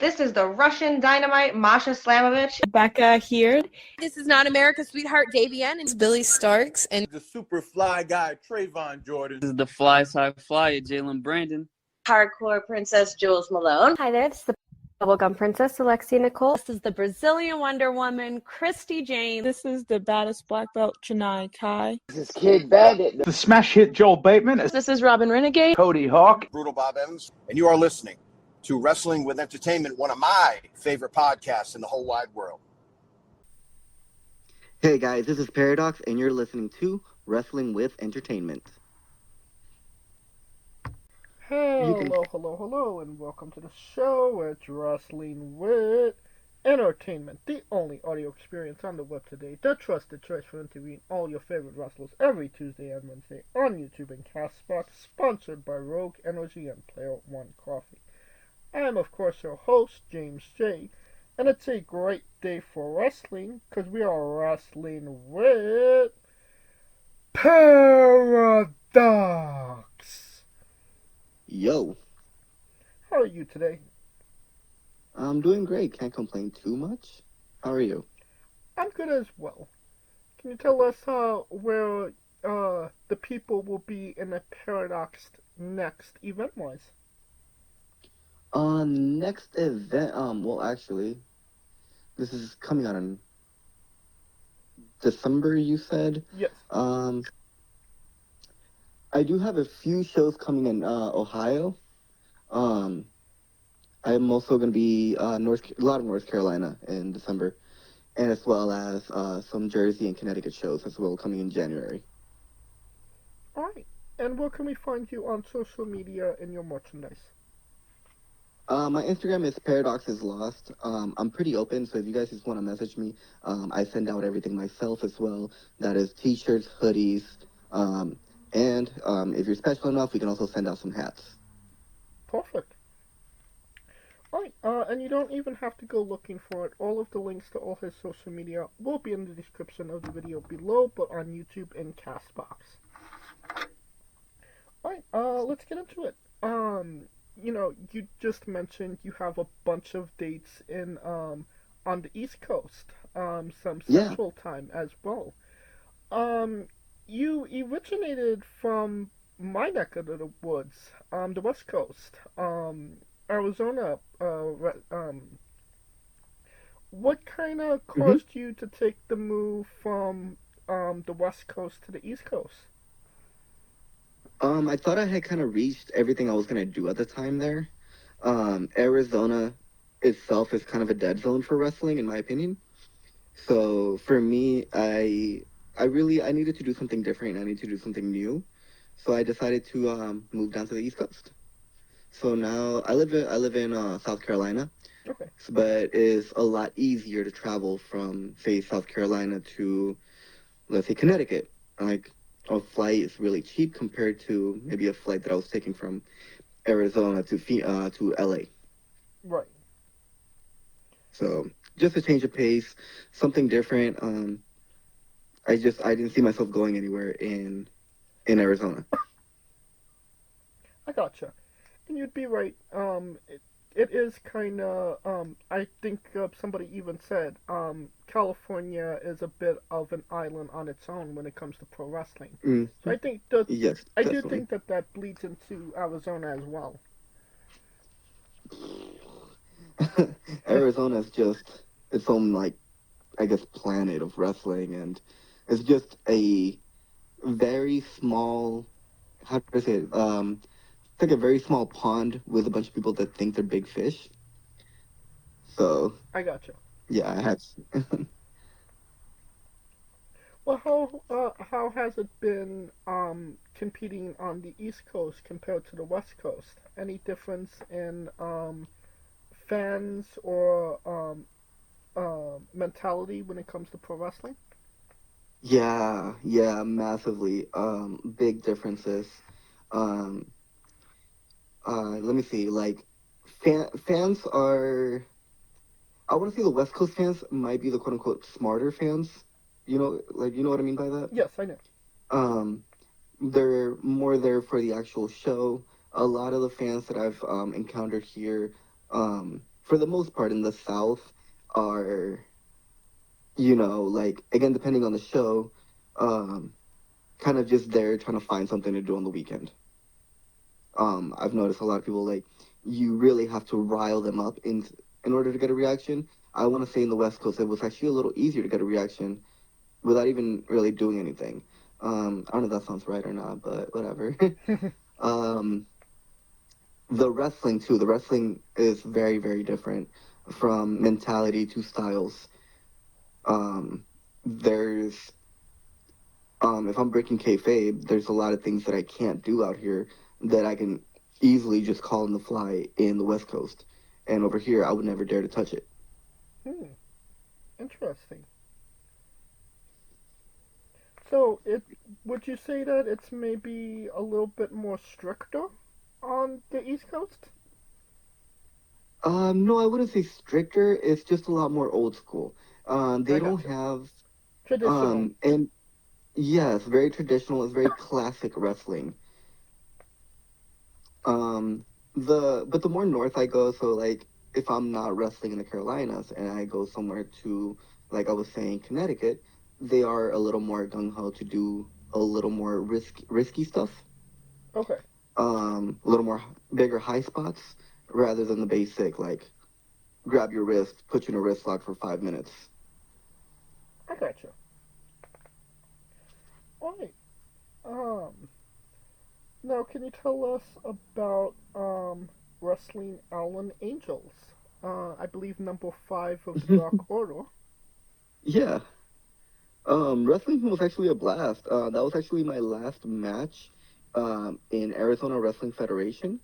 This is the Russian Dynamite, Masha Slamovich. Becca here. This is Not America's Sweetheart, Davian. And It's Billy Starks. And the super fly guy, Trayvon Jordan. This is the fly side flyer, Jalen Brandon. Hardcore Princess, Jules Malone. Hi there, this is the Bubblegum Princess, Alexia Nicole. This is the Brazilian Wonder Woman, Christy Jane. This is the baddest black belt, Chennai Kai. This is Kid Bandit. The smash hit Joel Bateman. This is Robin Renegade. Cody Hawk. Brutal Bob Evans. And you are listening to Wrestling with Entertainment, one of my favorite podcasts in the whole wide world. Hey guys, this is Paradox, and you're listening to Wrestling with Entertainment. Hello, and welcome to the show. It's Wrestling with Entertainment, the only audio experience on the web today, the trusted choice for interviewing all your favorite wrestlers every Tuesday and Wednesday on YouTube and Castbox, sponsored by Rogue Energy and Player One Coffee. I am, of course, your host, James J., and it's a great day for wrestling, because we are wrestling with Paradox. Yo. How are you today? I'm doing great. Can't complain too much. How are you? I'm good as well. Can you tell us where the people will be in the Paradox next event-wise? Next event, well, actually, this is coming out in December, you said? Yes. I do have a few shows coming in Ohio. I'm also going to be a lot of North Carolina in December, and as well as some Jersey and Connecticut shows as well coming in January. All right. And where can we find you on social media and your merchandise? My Instagram is Paradox is Lost. I'm pretty open, so if you guys just want to message me, I send out everything myself as well. That is t-shirts, hoodies, and if you're special enough, we can also send out some hats. Perfect. Alright, and you don't even have to go looking for it. All of the links to all his social media will be in the description of the video below, but on YouTube and Castbox. Alright, let's get into it. You just mentioned you have a bunch of dates in, on the East Coast, some Central Time as well. You originated from my neck of the woods, the West Coast, Arizona. What kind of caused you to take the move from the West Coast to the East Coast? I thought I had kind of reached everything I was going to do at the time there. Arizona itself is kind of a dead zone for wrestling, in my opinion. So for me, I needed to do something different. I needed to do something new. So I decided to move down to the East Coast. So now I live in South Carolina. Okay. But it's a lot easier to travel from, say, South Carolina to, let's say, Connecticut. Like, a flight is really cheap compared to maybe a flight that I was taking from Arizona to LA. Right. So just a change of pace, something different. I didn't see myself going anywhere in Arizona. I gotcha. And you'd be right. It is kind of, I think somebody even said, California is a bit of an island on its own when it comes to pro wrestling. Mm-hmm. So I think yes, I definitely. do think that bleeds into Arizona as well. Arizona is just its own, like, I guess, planet of wrestling, and it's just a very small, how do I say it? It's like a very small pond with a bunch of people that think they're big fish. So I gotcha. Yeah, I had. Well, how has it been competing on the East Coast compared to the West Coast? Any difference in fans or mentality when it comes to pro wrestling? Yeah, massively. Big differences. Let me see. Like, fans are. I want to say the West Coast fans might be the quote unquote smarter fans. You know what I mean by that? Yes, I know. They're more there for the actual show. A lot of the fans that I've encountered here, for the most part in the South, are, you know, like, again, depending on the show, um, kind of just there trying to find something to do on the weekend. I've noticed a lot of people, like, you really have to rile them up in order to get a reaction. I want to say in the West Coast, it was actually a little easier to get a reaction without even really doing anything. I don't know if that sounds right or not, but whatever. um, the wrestling, too. The wrestling is very, very different from mentality to styles. There's if I'm breaking kayfabe, there's a lot of things that I can't do out here that I can easily just call on the fly in the West Coast. And over here, I would never dare to touch it. Interesting. So, would you say that it's maybe a little bit more stricter on the East Coast? No, I wouldn't say stricter. It's just a lot more old school. They I don't gotcha. have, Traditional. and yes, very traditional. It's very classic wrestling. But the more north I go, so like if I'm not wrestling in the Carolinas and I go somewhere to, like I was saying, Connecticut, they are a little more gung ho to do a little more risky stuff. Okay. A little more bigger high spots rather than the basic like grab your wrist, put you in a wrist lock for 5 minutes. I gotcha. Alright. Now can you tell us about Wrestling Allen Angels? I believe number 5 of the Dark Order. Yeah. Wrestling was actually a blast. That was actually my last match in Arizona Wrestling Federation.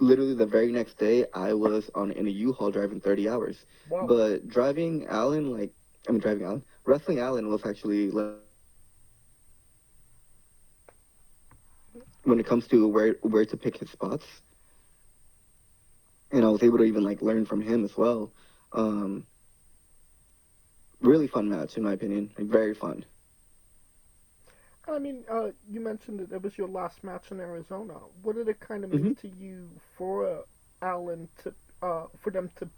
Literally the very next day, I was in a U-Haul driving 30 hours. Wow. But Wrestling Allen was actually, like, when it comes to where to pick his spots. And I was able to even, like, learn from him as well. Really fun match, in my opinion. Like, very fun. I mean, you mentioned that it was your last match in Arizona. What did it kind of mean to you for Allen for them to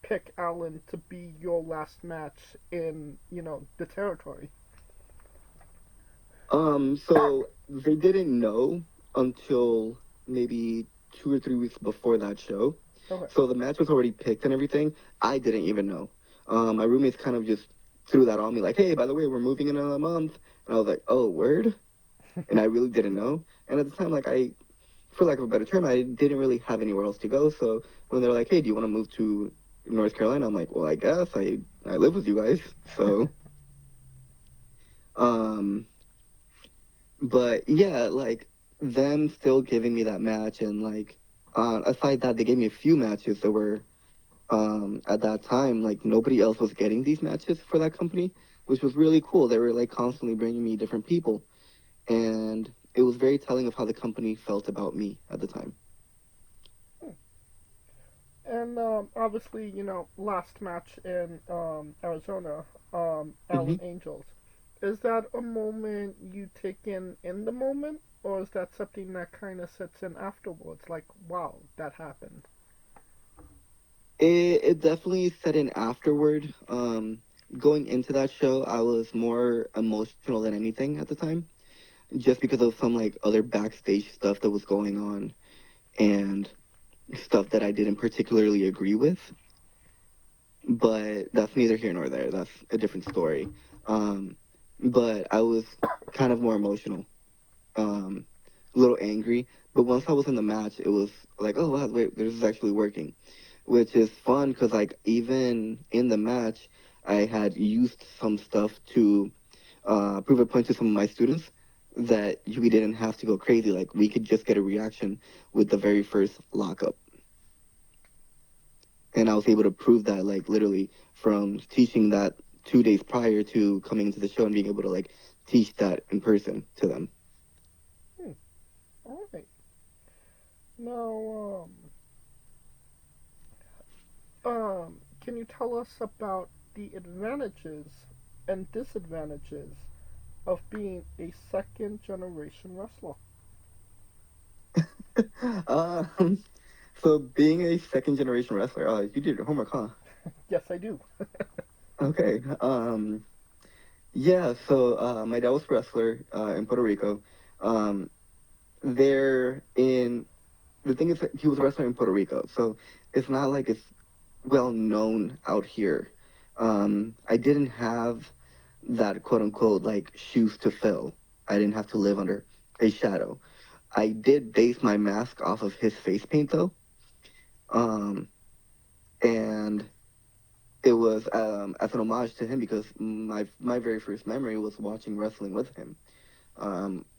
pick Allen to be your last match in, the territory? So they didn't know until maybe 2 or 3 weeks before that show. Okay. So the match was already picked and everything. I didn't even know. My roommates kind of just threw that on me, like, hey, by the way, we're moving in another month. And I was like, oh, word? And I really didn't know. And at the time, like, for lack of a better term, I didn't really have anywhere else to go. So when they're like, hey, do you want to move to North Carolina? I'm like, well, I guess. I live with you guys. So, but yeah, like, them still giving me that match and, like, aside that, they gave me a few matches that were, at that time, like, nobody else was getting these matches for that company, which was really cool. They were, like, constantly bringing me different people. And it was very telling of how the company felt about me at the time. And obviously, last match in Arizona, Allen Angels. Is that a moment you take in the moment, or is that something that kind of sets in afterwards? Like, wow, that happened. It definitely set in afterward. Going into that show, I was more emotional than anything at the time, just because of some like other backstage stuff that was going on and stuff that I didn't particularly agree with. But that's neither here nor there. That's a different story. But I was kind of more emotional, a little angry. But once I was in the match, it was like, oh wow, wait, this is actually working, which is fun because like even in the match, I had used some stuff to prove a point to some of my students that we didn't have to go crazy. Like we could just get a reaction with the very first lockup. And I was able to prove that, like, literally from teaching that 2 days prior to coming into the show and being able to, like, teach that in person to them. All right. Now, can you tell us about the advantages and disadvantages of being a second-generation wrestler? So being a second generation wrestler, you did your homework, huh? Yes, I do. Okay. Yeah. So my dad was a wrestler in Puerto Rico. Um, there in the thing is that he was a wrestler in Puerto Rico, so it's not like it's well known out here. I didn't have that quote unquote like shoes to fill. I didn't have to live under a shadow. I did base my mask off of his face paint though. Um, and it was as an homage to him because my very first memory was watching wrestling with him.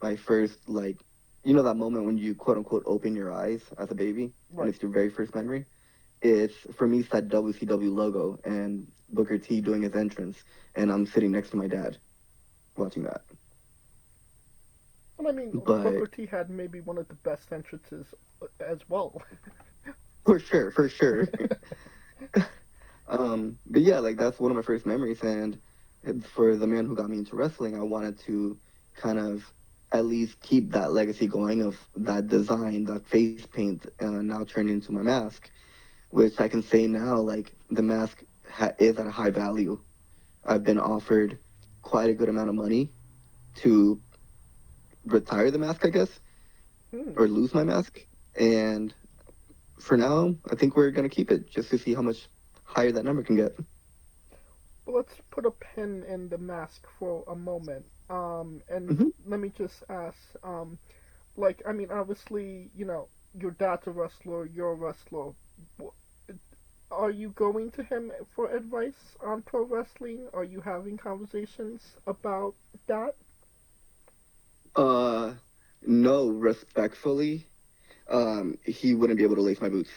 My first like, you know that moment when you quote unquote open your eyes as a baby and Right. it's your very first memory. It's for me it's that WCW logo and Booker T doing his entrance and I'm sitting next to my dad watching that. And I mean, But Booker T had maybe one of the best entrances as well. for sure, for sure. But yeah, like that's one of my first memories, and for the man who got me into wrestling, I wanted to kind of at least keep that legacy going of that design, that face paint, now turned into my mask, which I can say now, like the mask is at a high value. I've been offered quite a good amount of money to retire the mask, I guess, Hmm. or lose my mask, and for now, I think we're gonna keep it just to see how much higher that number can get. Let's put a pin in the mask for a moment. And Hmm. let me just ask, like, I mean, obviously, your dad's a wrestler, you're a wrestler. Wh- Are you going to him for advice on pro wrestling? Are you having conversations about that? Uh, no, respectfully, he wouldn't be able to lace my boots.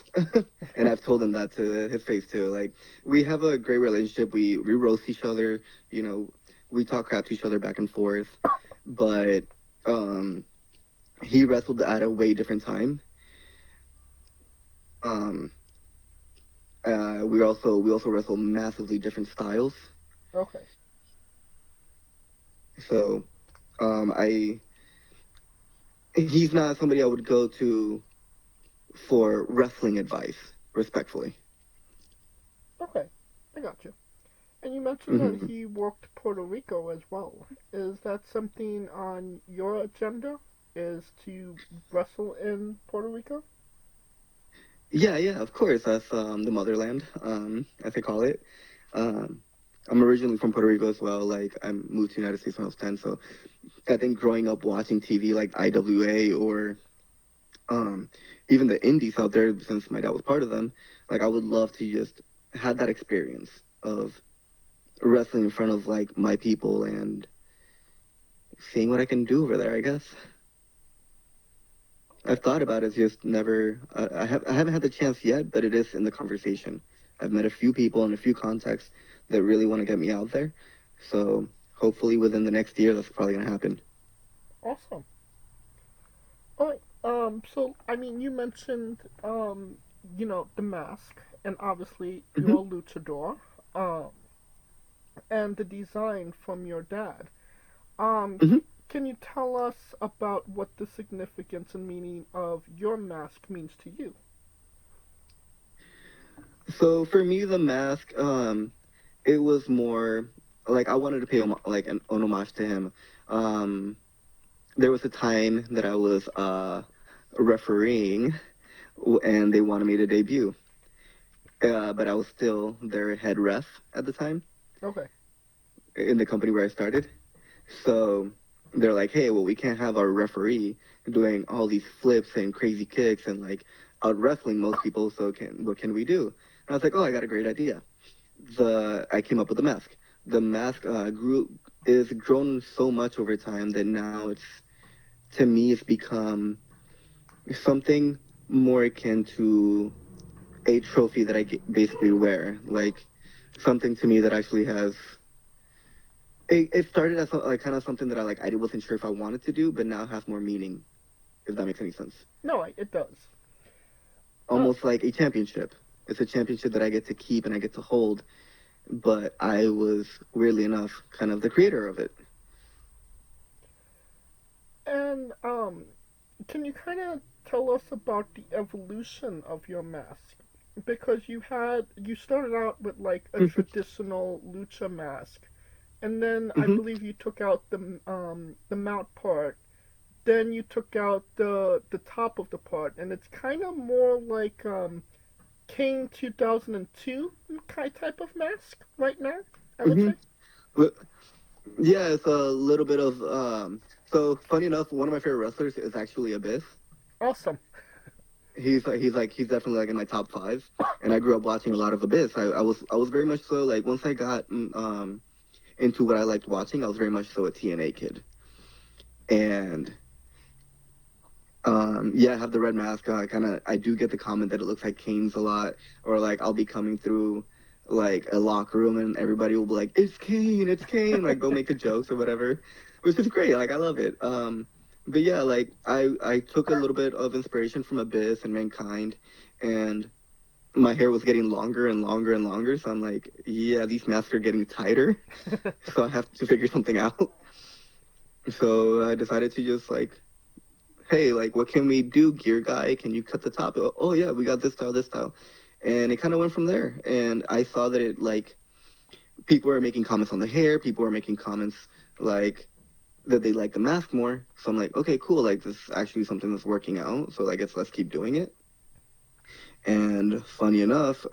And I've told him that to his face too. Like, we have a great relationship. We roast each other, you know, we talk crap to each other back and forth. But um, he wrestled at a way different time. Um, we also wrestle massively different styles. Okay. So, I he's not somebody I would go to for wrestling advice, respectfully. Okay. I got you. And you mentioned that Hmm. he worked Puerto Rico as well. Is that something on your agenda? Is to wrestle in Puerto Rico? Yeah, yeah, of course. That's the motherland, as they call it. Um, I'm originally from Puerto Rico as well. Like, I moved to the United States when I was 10. So I think growing up watching TV like IWA or um, even the indies out there, since my dad was part of them, like, I would love to just have that experience of wrestling in front of like my people and seeing what I can do over there, I guess. I've thought about it, just never. I haven't had the chance yet, but it is in the conversation. I've met a few people and a few contacts that really want to get me out there. So hopefully within the next year, that's probably gonna happen. Awesome. Alright, so, I mean, you mentioned, the mask, and obviously Hmm. you're a luchador, um, and the design from your dad. Um, Hmm. can you tell us about what the significance and meaning of your mask means to you? So for me, the mask, it was more like I wanted to pay like an homage to him. Um, there was a time that I was refereeing, and they wanted me to debut. But I was still their head ref at the time Okay. in the company where I started. So they're like, hey, well, we can't have our referee doing all these flips and crazy kicks and like out wrestling most people. So what can we do? And I was like, oh, I got a great idea. I came up with the mask. The mask grew is grown so much over time that now to me it's become something more akin to a trophy that basically wear, like something to me that actually has. It started as like kind of something that I wasn't sure if I wanted to do, but now has more meaning. If that makes any sense. No, it does. Uh, Almost like a championship. It's a championship that I get to keep and I get to hold, but I was weirdly enough kind of the creator of it. and, can you kind of tell us about the evolution of your mask? Because you started out with like a traditional lucha mask, and then I believe you took out the mount part. Then you took out the top of the part, and it's kind of more like King 2002 type of mask right now, I would say. But, yeah, it's a little bit of so funny enough, one of my favorite wrestlers is actually Abyss. Awesome. He's definitely like in my top 5, and I grew up watching a lot of Abyss. I was very much so like once I got into what I liked watching, I was very much so a TNA kid, and yeah, I have the red mask. I do get the comment that it looks like Kane's a lot, or like I'll be coming through like a locker room and everybody will be like, it's Kane, like they'll make the jokes or whatever, which is great. Like I love it. But yeah, like I took a little bit of inspiration from Abyss and Mankind, and my hair was getting longer and longer and longer. So I'm like, yeah, these masks are getting tighter, so I have to figure something out. So I decided to just like, hey, like, what can we do, gear guy? Can you cut the top? Oh, yeah, we got this style. And it kind of went from there. And I saw that it, like, people were making comments on the hair. People were making comments, like, that they like the mask more. So I'm like, okay, cool. Like, this is actually something that's working out. So I guess let's keep doing it. And funny enough,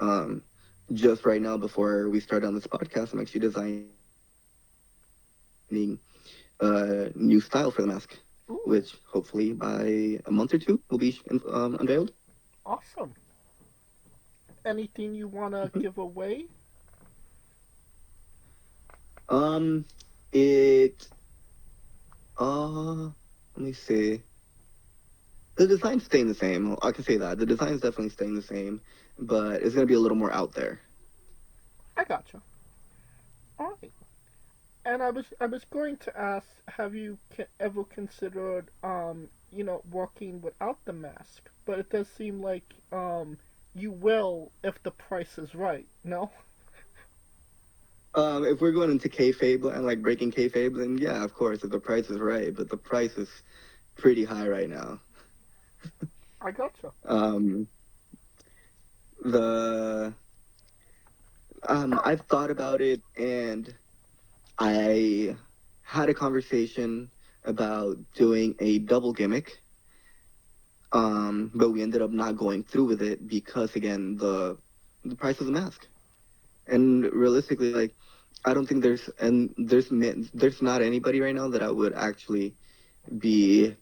just right now before we start on this podcast, I'm actually designing a new style for the mask. Ooh. Which hopefully by a month or 2 will be unveiled. Awesome. Anything you want to give away? Let me see. The design's staying the same. I can say that. The design's definitely staying the same, but it's going to be a little more out there. I gotcha. All right. And I was going to ask, have you ever considered, working without the mask? But it does seem like you will if the price is right. No? If we're going into kayfabe and like breaking kayfabe, then yeah, of course, if the price is right. But the price is pretty high right now. I gotcha. I've thought about it, and I had a conversation about doing a double gimmick, but we ended up not going through with it because, again, the price of the mask. And realistically, like, I don't think there's not anybody right now that I would actually be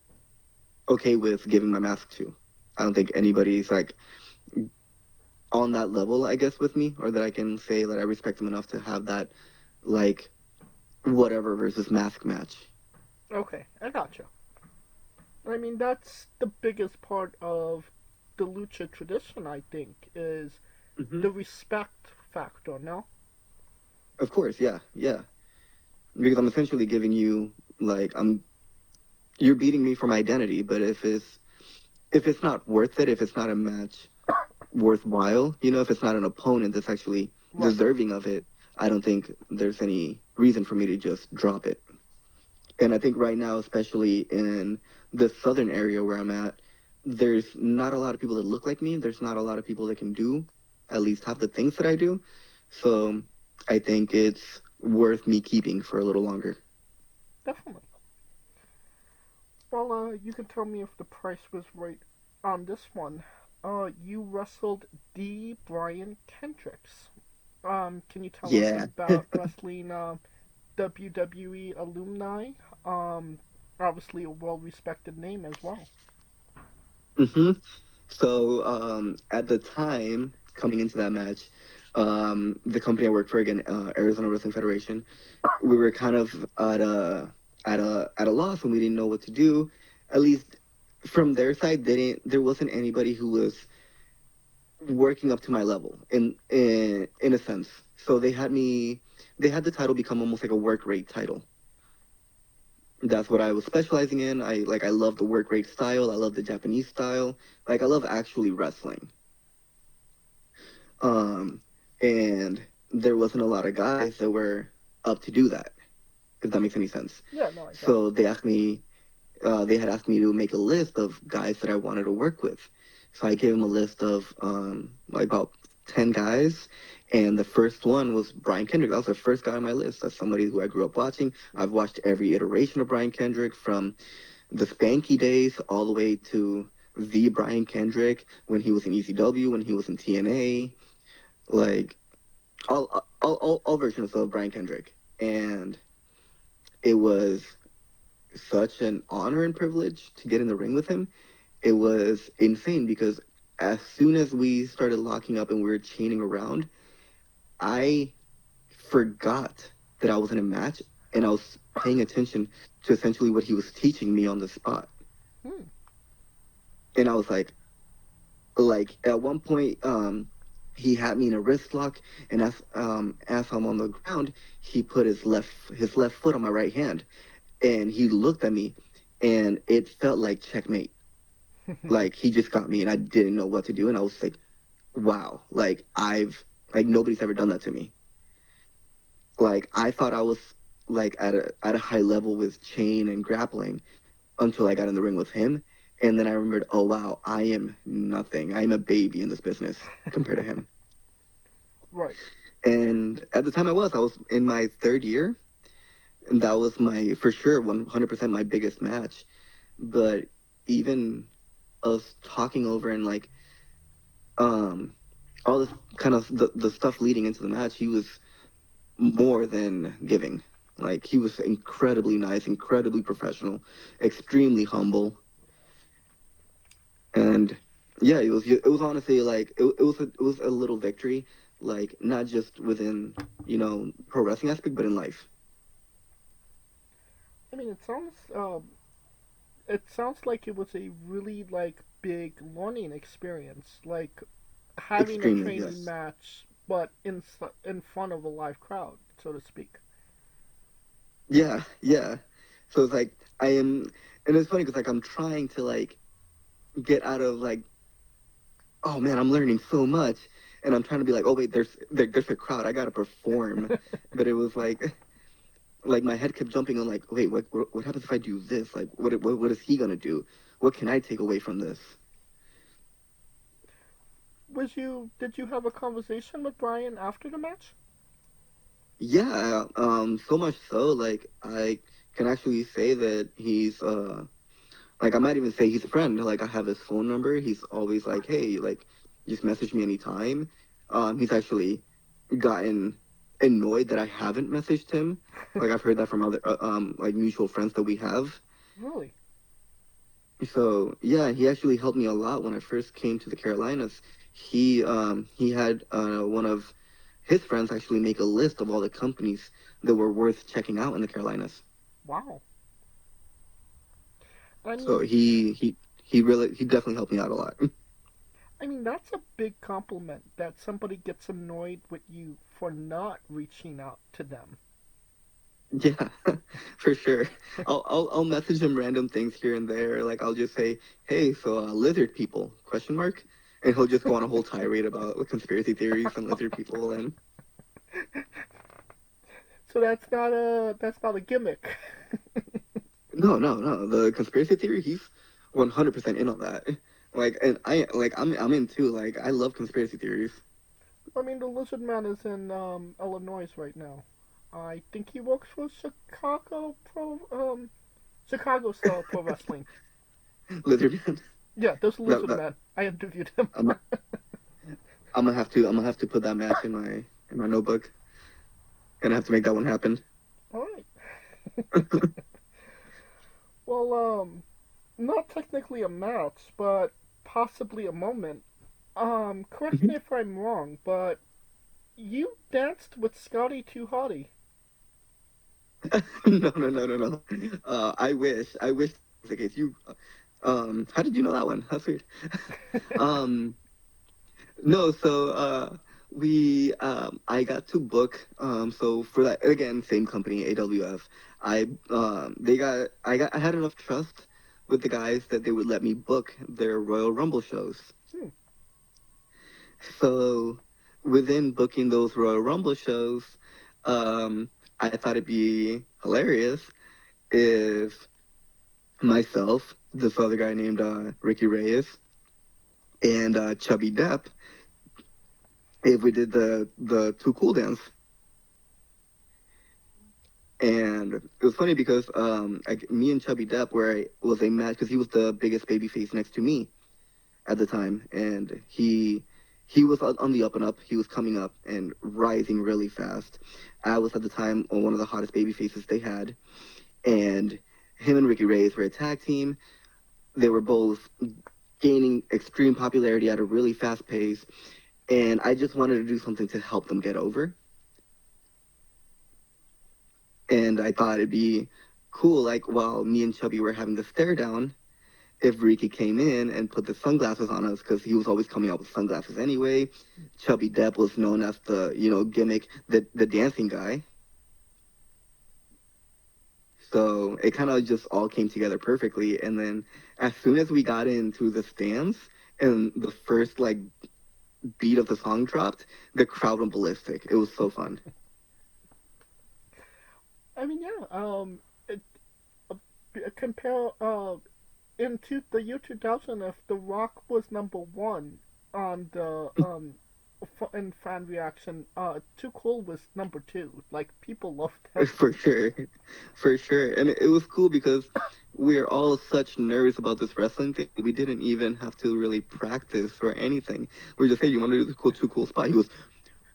okay with giving my mask to. I don't think anybody's like on that level, I guess, with me, or that I can say that I respect them enough to have that, like, whatever versus mask match. Okay, I gotcha. I mean, that's the biggest part of the lucha tradition, I think, is the respect factor, no? Of course, yeah. Because I'm essentially giving you, like, you're beating me for my identity, but if it's not worth it, if it's not a match worthwhile, if it's not an opponent that's actually deserving of it, I don't think there's any reason for me to just drop it. And I think right now, especially in the southern area where I'm at, there's not a lot of people that look like me. There's not a lot of people that can do at least half the things that I do. So I think it's worth me keeping for a little longer. Definitely. Well, you can tell me if the price was right on this one. You wrestled the Brian Kendricks. Can you tell us about wrestling WWE alumni? Obviously a well-respected name as well. So at the time, coming into that match, the company I worked for, again, Arizona Wrestling Federation, we were kind of at a loss and we didn't know what to do. At least from their side, there wasn't anybody who was working up to my level in a sense. So they had the title become almost like a work rate title. That's what I was specializing in. I love the work rate style. I love the Japanese style. Like, I love actually wrestling. And there wasn't a lot of guys that were up to do that, if that makes any sense. Yeah, no, I don't. So they asked me they had asked me to make a list of guys that I wanted to work with. So I gave them a list of like about 10 guys, and the first one was Brian Kendrick. That was the first guy on my list. That's somebody who I grew up watching. I've watched every iteration of Brian Kendrick, from the Spanky days all the way to the Brian Kendrick when he was in ECW, when he was in TNA, like all versions of Brian Kendrick. And it was such an honor and privilege to get in the ring with him. It was insane because as soon as we started locking up and we were chaining around, I forgot that I was in a match, and I was paying attention to essentially what he was teaching me on the spot. And I was like at one point, he had me in a wrist lock, and as I'm on the ground, he put his left foot on my right hand, and he looked at me, and it felt like checkmate. Like, he just got me, and I didn't know what to do, and I was like, wow, like nobody's ever done that to me. Like, I thought I was like at a high level with chain and grappling until I got in the ring with him. And then I remembered, oh wow, I am nothing. I am a baby in this business compared to him. Right. And at the time I was in my third year, and that was for sure 100% my biggest match. But even us talking over and like all this kind of the stuff leading into the match, he was more than giving. Like, he was incredibly nice, incredibly professional, extremely humble. And yeah, it was honestly like it was a little victory, like not just within, pro wrestling aspect, but in life. I mean, it sounds like it was a really like big learning experience, like having Extremely, a training yes. match, but in front of a live crowd, so to speak. Yeah. So it's like and it's funny because like I'm trying to like get out of like, oh man, I'm learning so much, and I'm trying to be like, oh wait, there's a crowd, I gotta perform. But it was like my head kept jumping on like, wait, what happens if I do this? Like, what is he gonna do? What can I take away from this? Did you have a conversation with Brian after the match? Yeah, so much so, like, I can actually say that he's, like, I might even say he's a friend. Like, I have his phone number. He's always like, hey, like, just message me anytime. He's actually gotten annoyed that I haven't messaged him. Like, I've heard that from other, like, mutual friends that we have. Really? So, yeah, he actually helped me a lot when I first came to the Carolinas. He had one of his friends actually make a list of all the companies that were worth checking out in the Carolinas. Wow. So he definitely helped me out a lot. I mean, that's a big compliment that somebody gets annoyed with you for not reaching out to them. Yeah, for sure. I'll message him random things here and there. Like, I'll just say, hey, so lizard people, question mark? And he'll just go on a whole tirade about conspiracy theories and lizard people. And so that's not a gimmick. no. The conspiracy theory, he's 100% in on that. Like, and I'm in too. Like, I love conspiracy theories. I mean, the Lizard Man is in Illinois right now. I think he works for Chicago Star Pro Wrestling. Lizard Man. Yeah, there's Lizard Man. I interviewed him. I'm gonna have to put that match in my notebook. Gonna have to make that one happen. All right. Well, not technically a match, but possibly a moment. Correct me if I'm wrong, but you danced with Scotty Too Hottie. No. I wish it was the case. How did you know that one? That's weird. No, so I got to book. So for that, again, same company, AWF. I had enough trust with the guys that they would let me book their Royal Rumble shows. So within booking those Royal Rumble shows, I thought it'd be hilarious if myself, this other guy named Ricky Reyes, and Chubby Depp, if we did the Too Cool dance. And it was funny because me and Chubby Depp was a match because he was the biggest baby face next to me at the time, and he was on the up and up. He was coming up and rising really fast. I was at the time one of the hottest baby faces they had, and him and Ricky Reyes were a tag team. They were both gaining extreme popularity at a really fast pace, and I just wanted to do something to help them get over. And I thought it'd be cool, like, while me and Chubby were having the stare down, if Ricky came in and put the sunglasses on us, because he was always coming out with sunglasses anyway. Chubby Depp was known as the, gimmick, the dancing guy. So it kind of just all came together perfectly. And then as soon as we got into the stands and the first, like, beat of the song dropped, the crowd went ballistic. It was so fun. I mean, yeah. Compare into the year 2000, if The Rock was number one on the in fan reaction, Too Cool was number two. Like, people loved that. For sure. And it was cool because we're all such nerds about this wrestling thing. We didn't even have to really practice or anything. We just, hey, you want to do the Too Cool spot? He goes,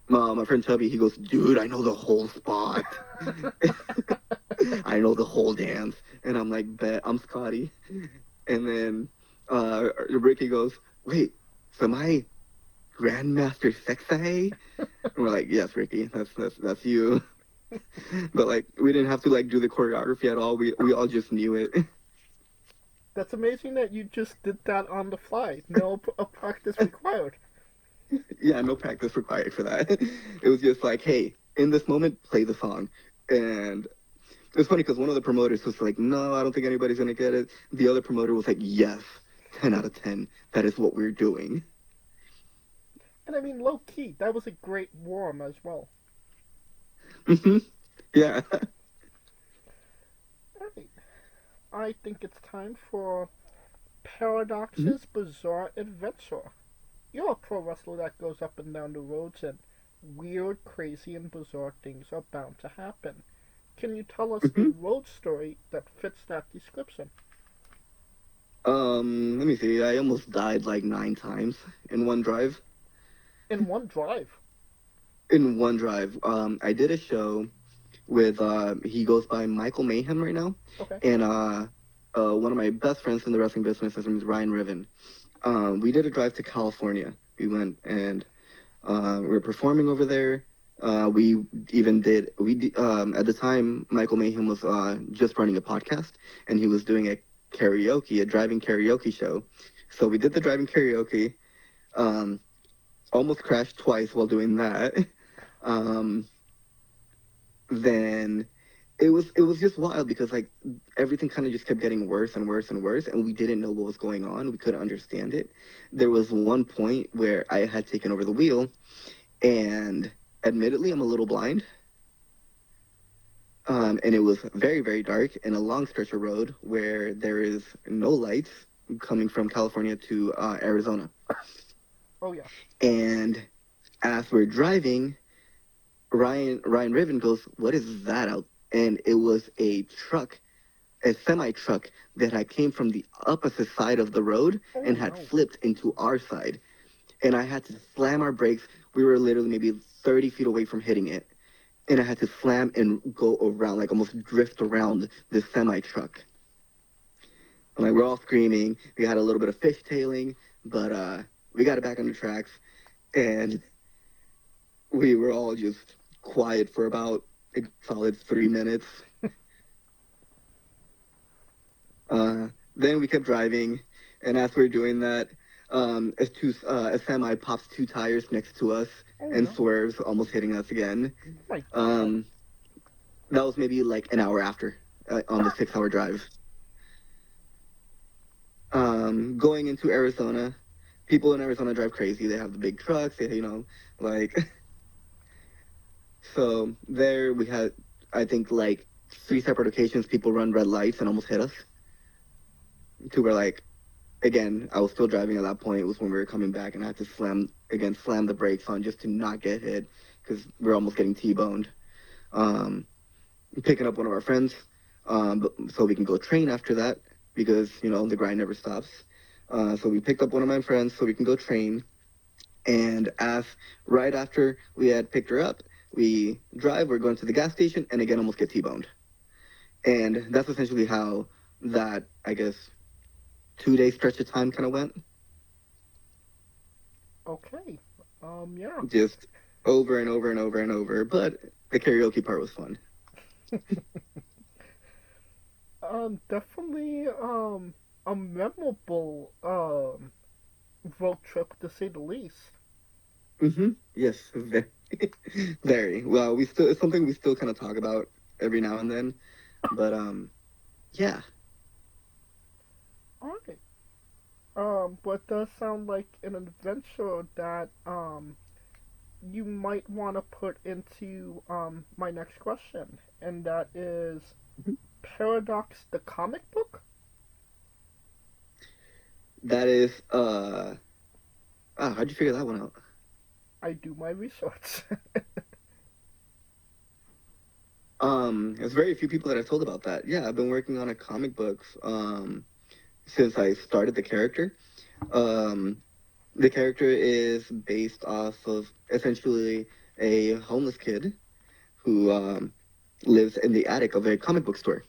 my friend Chubby, he goes, dude, I know the whole spot. I know the whole dance. And I'm like, bet, I'm Scotty. And then Ricky goes, wait, so am I Grandmaster Sexay? And we're like, yes, Ricky, that's you. But, like, we didn't have to, like, do the choreography at all. We all just knew it. That's amazing that you just did that on the fly. No practice required. Yeah, no practice required for that. It was just like, hey, in this moment, play the song. And it was funny because one of the promoters was like, no, I don't think anybody's going to get it. The other promoter was like, yes, 10 out of 10. That is what we're doing. And I mean, low key, that was a great warm as well. Yeah. Alright. I think it's time for Paradox's Bizarre Adventure. You're a pro wrestler that goes up and down the roads, and weird, crazy, and bizarre things are bound to happen. Can you tell us a road story that fits that description? Let me see. I almost died like 9 times in one drive. In one drive? In one drive. I did a show with, he goes by Michael Mayhem right now. Okay. And one of my best friends in the wrestling business, his name is Ryan Riven. We did a drive to California. We went and we were performing over there. We even did, at the time, Michael Mayhem was just running a podcast, and he was doing a driving karaoke show. So we did the driving karaoke, almost crashed twice while doing that. Then it was just wild because, like, everything kind of just kept getting worse and worse and worse, and we didn't know what was going on. We couldn't understand it. There was one point where I had taken over the wheel, and admittedly, I'm a little blind. And it was very, very dark in a long stretch of road where there is no lights coming from California to Arizona. Oh, yeah. And as we're driving, Ryan Riven goes, what is that out? And it was a truck, a semi-truck that had came from the opposite side of the road and had flipped into our side. And I had to slam our brakes. We were literally maybe 30 feet away from hitting it. And I had to slam and go around, like almost drift around this semi-truck. And, like, we're all screaming. We had a little bit of fishtailing, but we got it back on the tracks. And we were all just quiet for about a solid 3 minutes. Then we kept driving. And as we were doing that, a semi pops 2 tires next to us and swerves, almost hitting us again. That was maybe like an hour after on the 6-hour drive. Going into Arizona, people in Arizona drive crazy. They have the big trucks, so there we had, I think, like 3 separate occasions people run red lights and almost hit us. to where like, again, I was still driving at that point. It was when we were coming back, and I had to slam the brakes on just to not get hit because we're almost getting T-boned. Picking up one of our friends, so we can go train after that because the grind never stops. So we picked up one of my friends so we can go train, and right after we had picked her up, we're going to the gas station, and again almost get T-boned. And that's essentially how that, I guess, 2-day stretch of time kind of went. Okay. Yeah. Just over and over and over and over, but the karaoke part was fun. Definitely a memorable road trip to say the least. Yes, very, very. Well, it's something we still kind of talk about every now and then, but yeah. All right. But it does sound like an adventure that you might want to put into my next question, and that is Paradox the comic book? That is how'd you figure that one out? I do my research. There's very few people that I've told about that. Yeah, I've been working on a comic book since I started the character. The character is based off of essentially a homeless kid who lives in the attic of a comic book store.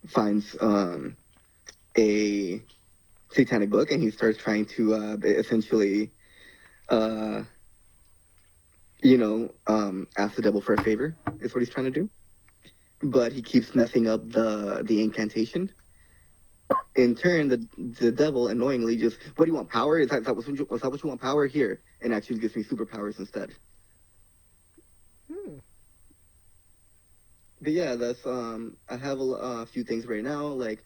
Finds a satanic book, and he starts trying to essentially ask the devil for a favor is what he's trying to do. But he keeps messing up the incantation. In turn, the devil annoyingly just, what do you want, power? Was that what you want, power? Here. And actually gives me superpowers instead. But yeah, that's, I have a few things right now, like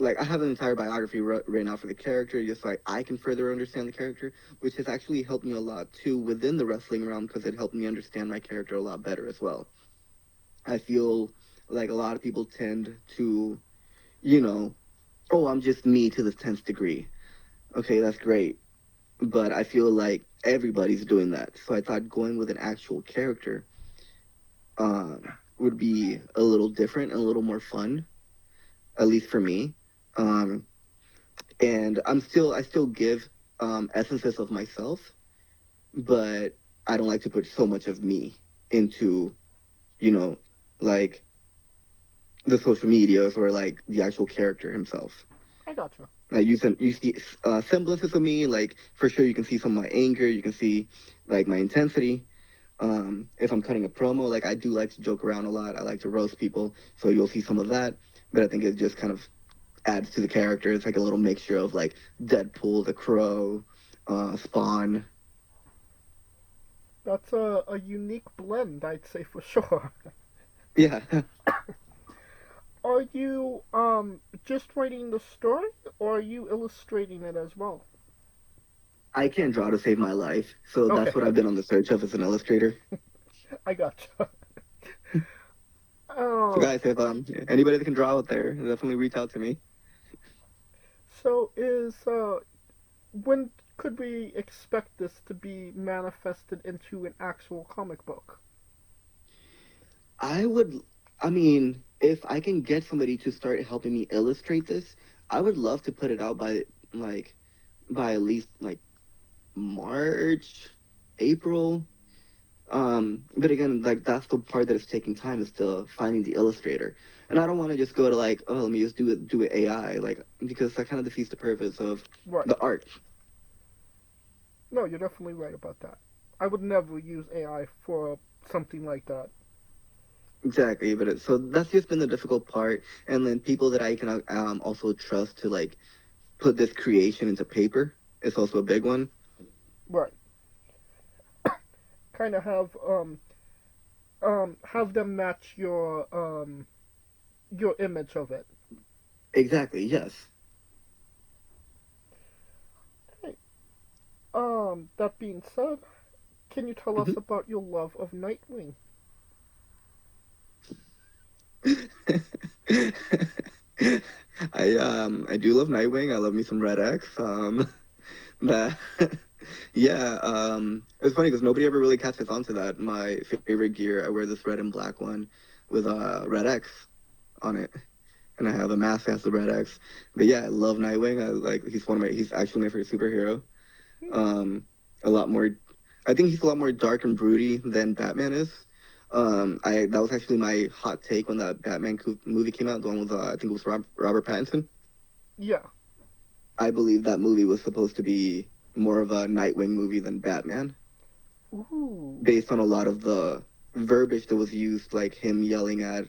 I have an entire biography right now for the character, just like I can further understand the character, which has actually helped me a lot too within the wrestling realm because it helped me understand my character a lot better as well. I feel like a lot of people tend to, oh, I'm just me to the 10th degree. Okay, that's great. But I feel like everybody's doing that. So I thought going with an actual character would be a little different and a little more fun, at least for me. And I still give essences of myself, but I don't like to put so much of me into, like the social medias or like the actual character himself. I gotcha. Like you see semblances of me, like for sure you can see some of my anger, you can see like my intensity. If I'm cutting a promo, like I do like to joke around a lot. I like to roast people, so you'll see some of that. But I think it just kind of adds to the character. It's like a little mixture of like Deadpool, the Crow, Spawn. That's a unique blend, I'd say for sure. Yeah. Are you just writing the story, or are you illustrating it as well? I can't draw to save my life, so Okay. that's what I've been on the search of as an illustrator. I gotcha. So guys, if anybody that can draw out there, definitely reach out to me. So when could we expect this to be manifested into an actual comic book? If I can get somebody to start helping me illustrate this, I would love to put it out by at least like March, April. But again, like that's the part that is taking time, is still finding the illustrator. And I don't want to just go to like, oh, let me just do it AI, like, because that kind of defeats the purpose of the art. No, you're definitely right about that. I would never use AI for something like that. Exactly, but so that's just been the difficult part. And then people that I can also trust to like put this creation into paper is also a big one. Right. Kind of have them match your image of it. Exactly. Yes. Hey. That being said, can you tell us about your love of Nightwing? I do love Nightwing. I love me some Red X. That yeah. It's funny because nobody ever really catches on to that. My favorite gear, I wear this red and black one with Red X on it, and I have a mask that has the Red X. But yeah, I love Nightwing. He's actually my favorite superhero. A lot more. I think he's a lot more dark and broody than Batman is. That was actually my hot take when that movie came out. The one with I think it was Robert Pattinson. Yeah. I believe that movie was supposed to be more of a Nightwing movie than Batman, Ooh. based on a lot of the verbiage that was used, like him yelling at,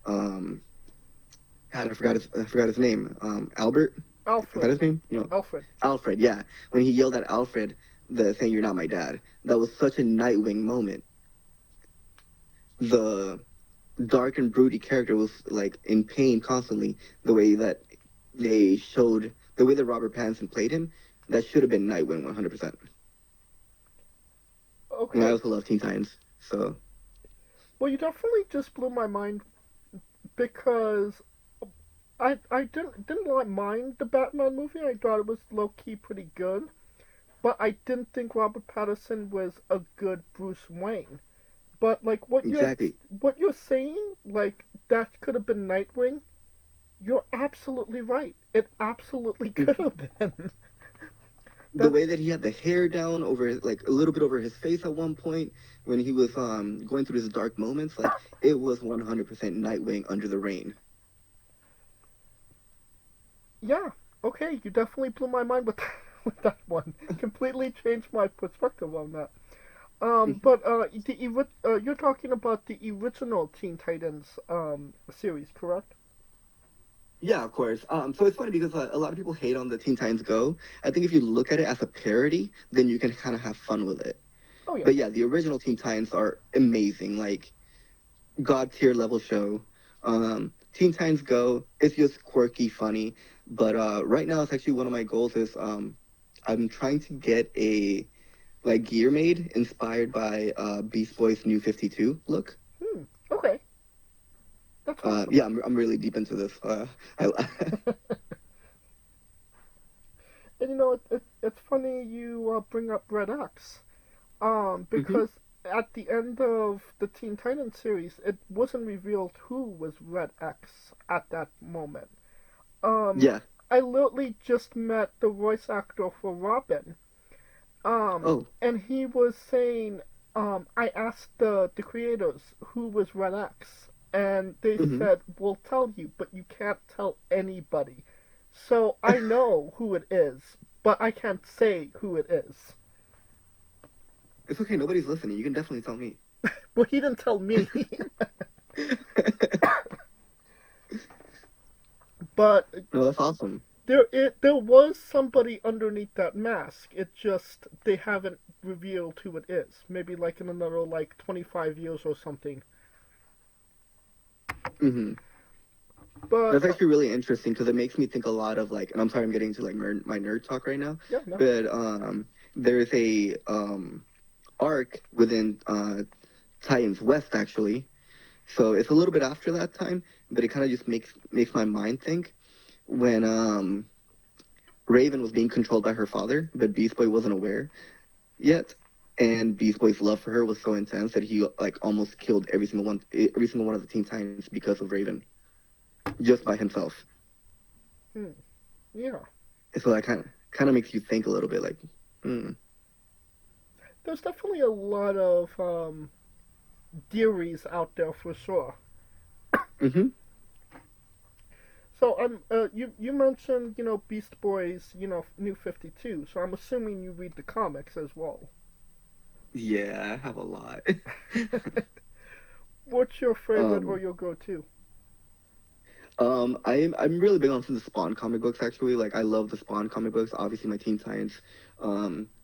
I forgot his name, Albert. Alfred. Is that his name? No. Alfred. Alfred. Yeah, when he yelled at Alfred, saying "You're not my dad." That was such a Nightwing moment. The dark and broody character was like in pain constantly. The way that Robert Pattinson played him, that should have been Nightwing 100%. Okay. And I also love Teen Titans, so. Well, you definitely just blew my mind because I didn't mind the Batman movie. I thought it was low key pretty good, but I didn't think Robert Pattinson was a good Bruce Wayne. But like what you're saying, like that could have been Nightwing. You're absolutely right. It absolutely could have been. The way that he had the hair down over, like a little bit over his face at one point when he was going through his dark moments, like it was 100% Nightwing under the rain. Yeah. Okay. You definitely blew my mind with that one. Completely changed my perspective on that. But you're talking about the original Teen Titans series, correct? Yeah, of course. So it's funny because a lot of people hate on the Teen Titans Go. I think if you look at it as a parody, then you can kind of have fun with it. Oh yeah. But yeah, the original Teen Titans are amazing, like god tier level show. Teen Titans Go, it's just quirky, funny. But right now, it's actually one of my goals is I'm trying to get a gear made inspired by Beast Boy's New 52 look. Okay. That's awesome. Yeah, I'm really deep into this. And you know, it's funny you bring up Red X, because at the end of the Teen Titans series, it wasn't revealed who was Red X at that moment. Yeah. I literally just met the voice actor for Robin. And he was saying, I asked the creators who was Red X, and they said, we'll tell you, but you can't tell anybody. So I know who it is, but I can't say who it is. It's okay, nobody's listening. You can definitely tell me. Well, he didn't tell me. But no, that's awesome. There was somebody underneath that mask. It just they haven't revealed who it is. Maybe like in another 25 years or something. But that's actually really interesting because it makes me think a lot of and I'm sorry I'm getting into my nerd talk right now. Yeah, no. But there's a arc within Titans West actually. So it's a little bit after that time, but it kind of just makes my mind think when Raven was being controlled by her father, but Beast Boy wasn't aware yet, and Beast Boy's love for her was so intense that he almost killed every single one of the Teen Titans because of Raven, just by himself. Yeah. So that kind of makes you think a little bit There's definitely a lot of theories out there for sure. So you mentioned Beast Boy's New 52. So I'm assuming you read the comics as well. Yeah, I have a lot. What's your favorite or your go-to? I'm really big on the Spawn comic books actually. I love the Spawn comic books. Obviously my Teen Titans,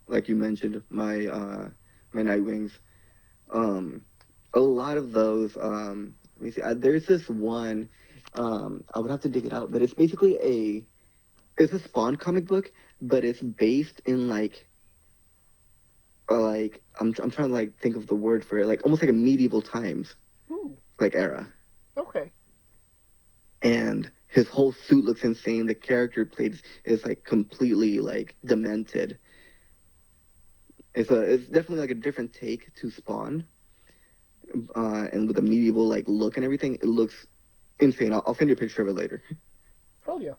like you mentioned, my Nightwings. A lot of those. Let me see. There's this one. I would have to dig it out, but it's basically it's a Spawn comic book, but it's based in I'm trying to think of the word for it, almost like a medieval times, era. Okay. and his whole suit looks insane. The character played is like completely like demented. It's definitely like a different take to Spawn, and with a medieval like look and everything, it looks insane. I'll send you a picture of it later. Oh yeah.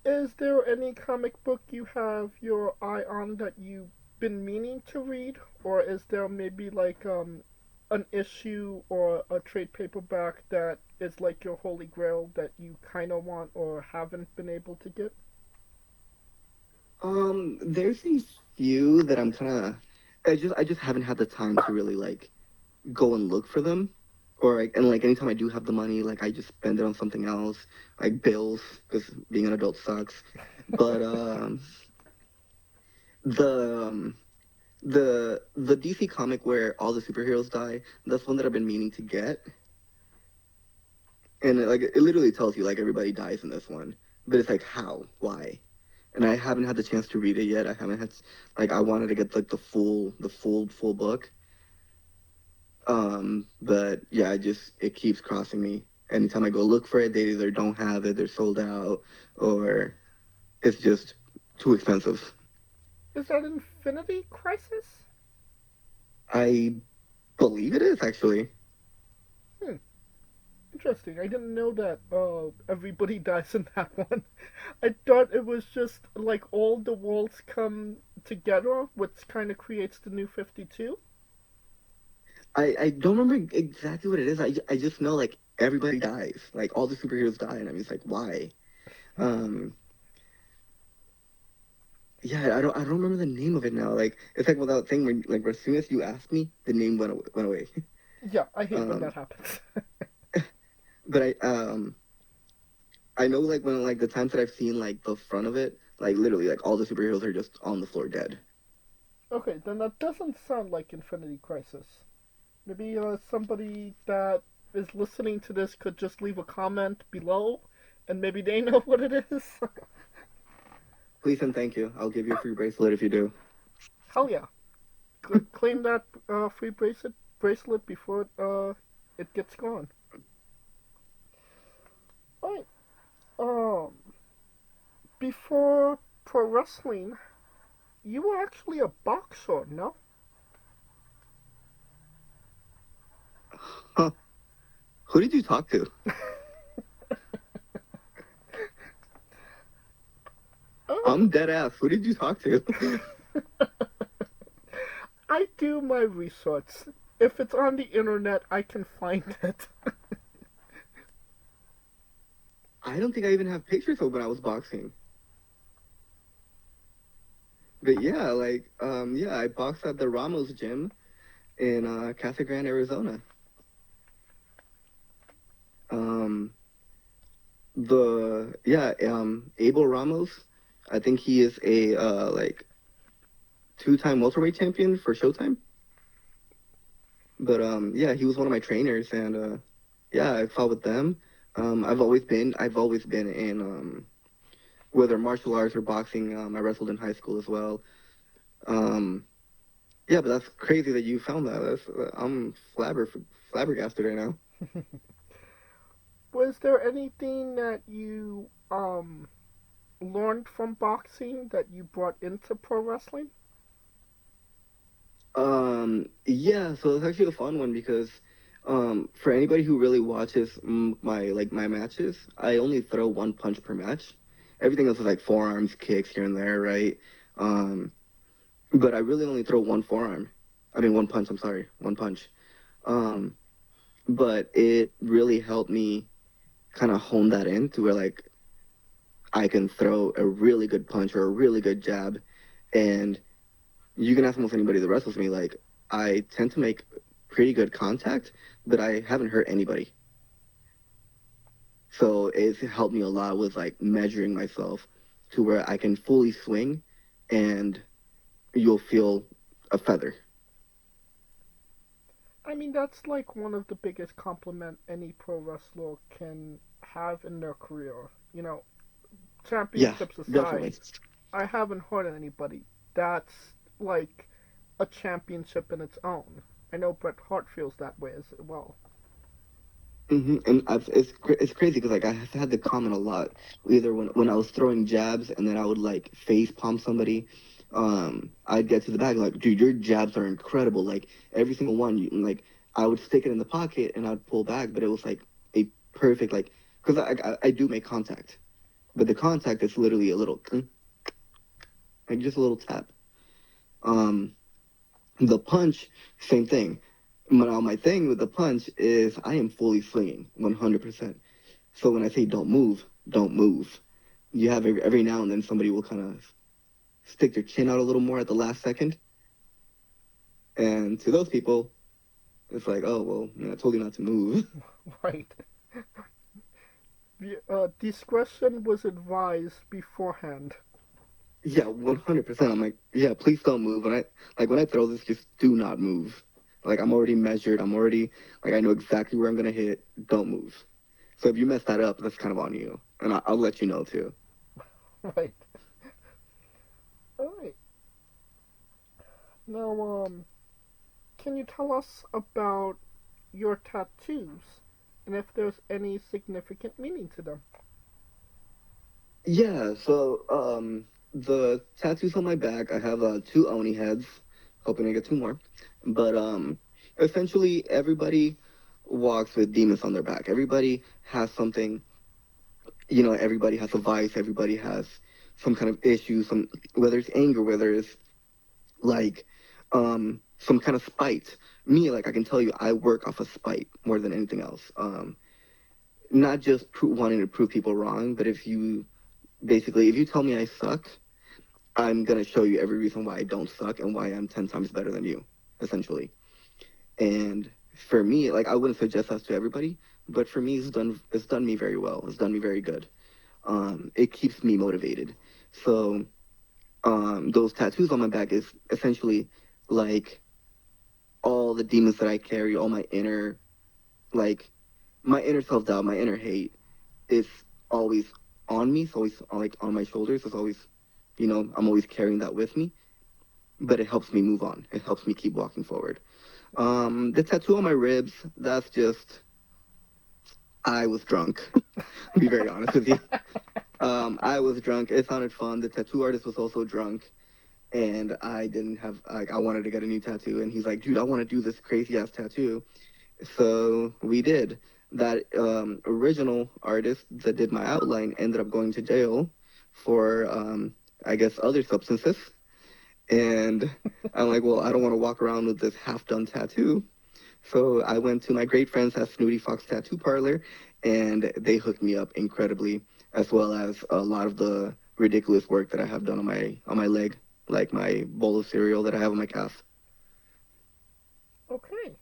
Is there any comic book you have your eye on that you've been meaning to read, or is there maybe like an issue or a trade paperback that is like your holy grail that you kind of want or haven't been able to get? There's these few that I'm kind of, I just haven't had the time to really like go and look for them, or like, and like anytime I do have the money, like I just spend it on something else, like bills, because being an adult sucks. But the the DC comic where all the superheroes die, that's one that I've been meaning to get, and it literally tells you like everybody dies in this one, but it's like how, why? And I haven't had the chance to read it yet. I haven't had, like, I wanted to get like the full book. But yeah, it keeps crossing me. Anytime I go look for it, they either don't have it, they're sold out, or it's just too expensive. Is that Infinity Crisis? I believe it is, actually. Interesting. I didn't know that everybody dies in that one. I thought it was just like all the worlds come together, which kind of creates the new 52. I don't remember exactly what it is. I just know, like, everybody dies. Like, all the superheroes die, and I'm just like, why? Yeah, I don't remember the name of it now. Like, it's like without thing when, like, as soon as you asked me, the name went away. Yeah, I hate when that happens. But I know, like, when, like, the times that I've seen, like, the front of it, like, literally, like, all the superheroes are just on the floor dead. Okay, then that doesn't sound like Infinity Crisis. Maybe somebody that is listening to this could just leave a comment below, and maybe they know what it is. Please and thank you. I'll give you a free bracelet if you do. Hell yeah. Claim that free bracelet before it gets gone. Alright. Before pro wrestling, you were actually a boxer, no? Huh. Who did you talk to? I'm dead ass. Who did you talk to? I do my research. If it's on the internet, I can find it. I don't think I even have pictures of when I was boxing. But yeah, like, yeah, I boxed at the Ramos gym in Casa Grande, Arizona. Abel Ramos, I think he is a like two-time welterweight champion for Showtime. But yeah, he was one of my trainers, and yeah, I fought with them. I've always been in whether martial arts or boxing. I wrestled in high school as well. Yeah, but that's crazy that you found that. I'm flabbergasted right now. Was there anything that you learned from boxing that you brought into pro wrestling? Yeah, so it's actually a fun one because for anybody who really watches my matches, I only throw one punch per match. Everything else is like forearms, kicks here and there, right? But I really only throw one punch, I'm sorry, one punch. But it really helped me kind of hone that in to where like I can throw a really good punch or a really good jab, and you can ask almost anybody that wrestles me, like, I tend to make pretty good contact, but I haven't hurt anybody. So it's helped me a lot with, like, measuring myself to where I can fully swing and you'll feel a feather. I mean, that's like one of the biggest compliment any pro wrestler can have in their career. You know, championships aside, definitely. I haven't hurt anybody. That's like a championship in its own. I know Bret Hart feels that way as well. And it's crazy because like I've had the comment a lot, either when I was throwing jabs and then I would like face palm somebody, I'd get to the back like, dude, your jabs are incredible. Like every single one, like I would stick it in the pocket and I'd pull back, but it was like a perfect like because I do make contact, but the contact is literally a little like just a little tap. The punch, same thing. Now, my thing with the punch is I am fully swinging 100%. So when I say don't move, don't move. You have every now and then somebody will kind of stick their chin out a little more at the last second. And to those people, it's like, oh, well, I told you not to move. Right. Discretion was advised beforehand. Yeah, 100%. I'm like, yeah, please don't move. When I throw this, just do not move. Like, I'm already measured. I know exactly where I'm going to hit. Don't move. So if you mess that up, that's kind of on you. And I'll let you know, too. Right. All right. Now, can you tell us about your tattoos and if there's any significant meaning to them? Yeah, so, the tattoos on my back, I have 2 Oni heads, hoping to get 2 more. But essentially, everybody walks with demons on their back. Everybody has something, everybody has a vice, everybody has some kind of issue, whether it's anger, whether it's like some kind of spite. Me, like I can tell you, I work off of spite more than anything else. Not just wanting to prove people wrong, but if you tell me I suck, I'm going to show you every reason why I don't suck and why I'm 10 times better than you, essentially. And for me, like, I wouldn't suggest that to everybody, but for me, it's done me very well. It's done me very good. It keeps me motivated. So, those tattoos on my back is essentially like all the demons that I carry, all my inner self-doubt, my inner hate is always on me. It's always like on my shoulders. It's always, I'm always carrying that with me, but it helps me move on. It helps me keep walking forward. The tattoo on my ribs, that's just, I was drunk, to be very honest with you. I was drunk. It sounded fun. The tattoo artist was also drunk. And I didn't have, like, I wanted to get a new tattoo. And he's like, dude, I want to do this crazy ass tattoo. So we did. That original artist that did my outline ended up going to jail for, I guess, other substances. And I'm like, well, I don't want to walk around with this half-done tattoo. So I went to my great friends at Snooty Fox Tattoo Parlor, and they hooked me up incredibly, as well as a lot of the ridiculous work that I have done on my leg, like my bowl of cereal that I have on my calf. Okay.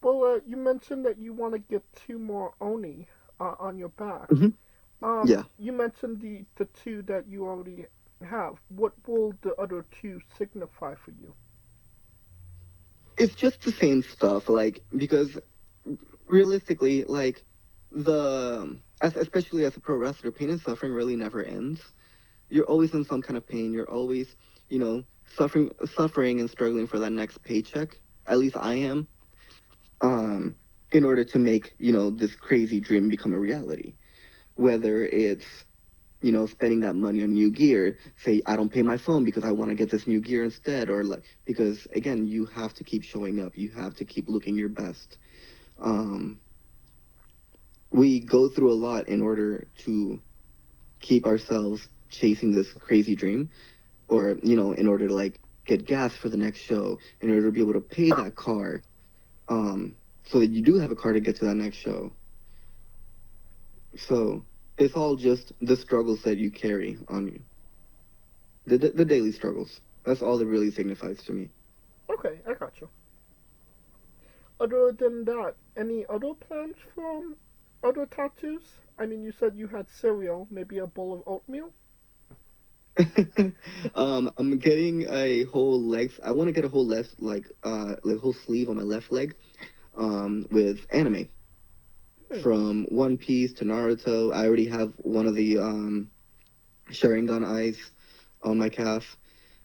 Well, you mentioned that you want to get 2 more Oni on your back. Mm-hmm. Yeah. You mentioned the 2 that you already have. What will the other 2 signify for you? It's just the same stuff, like, because realistically, like, especially as a pro wrestler, pain and suffering really never ends. You're always in some kind of pain. You're always, suffering and struggling for that next paycheck. At least I am. In order to make, this crazy dream become a reality. Whether it's, spending that money on new gear, say, I don't pay my phone because I want to get this new gear instead, or like, because again, you have to keep showing up. You have to keep looking your best. We go through a lot in order to keep ourselves chasing this crazy dream, or, in order to like get gas for the next show, in order to be able to pay that car, so that you do have a car to get to that next show. So it's all just the struggles that you carry on you. The daily struggles. That's all that really signifies to me. Okay, I got you. Other than that, any other plans for other tattoos? I mean, you said you had cereal, maybe a bowl of oatmeal? I'm getting a whole leg. I want to get a whole whole sleeve on my left leg, with anime. From One Piece to Naruto. I already have one of the Sharingan eyes on my calf.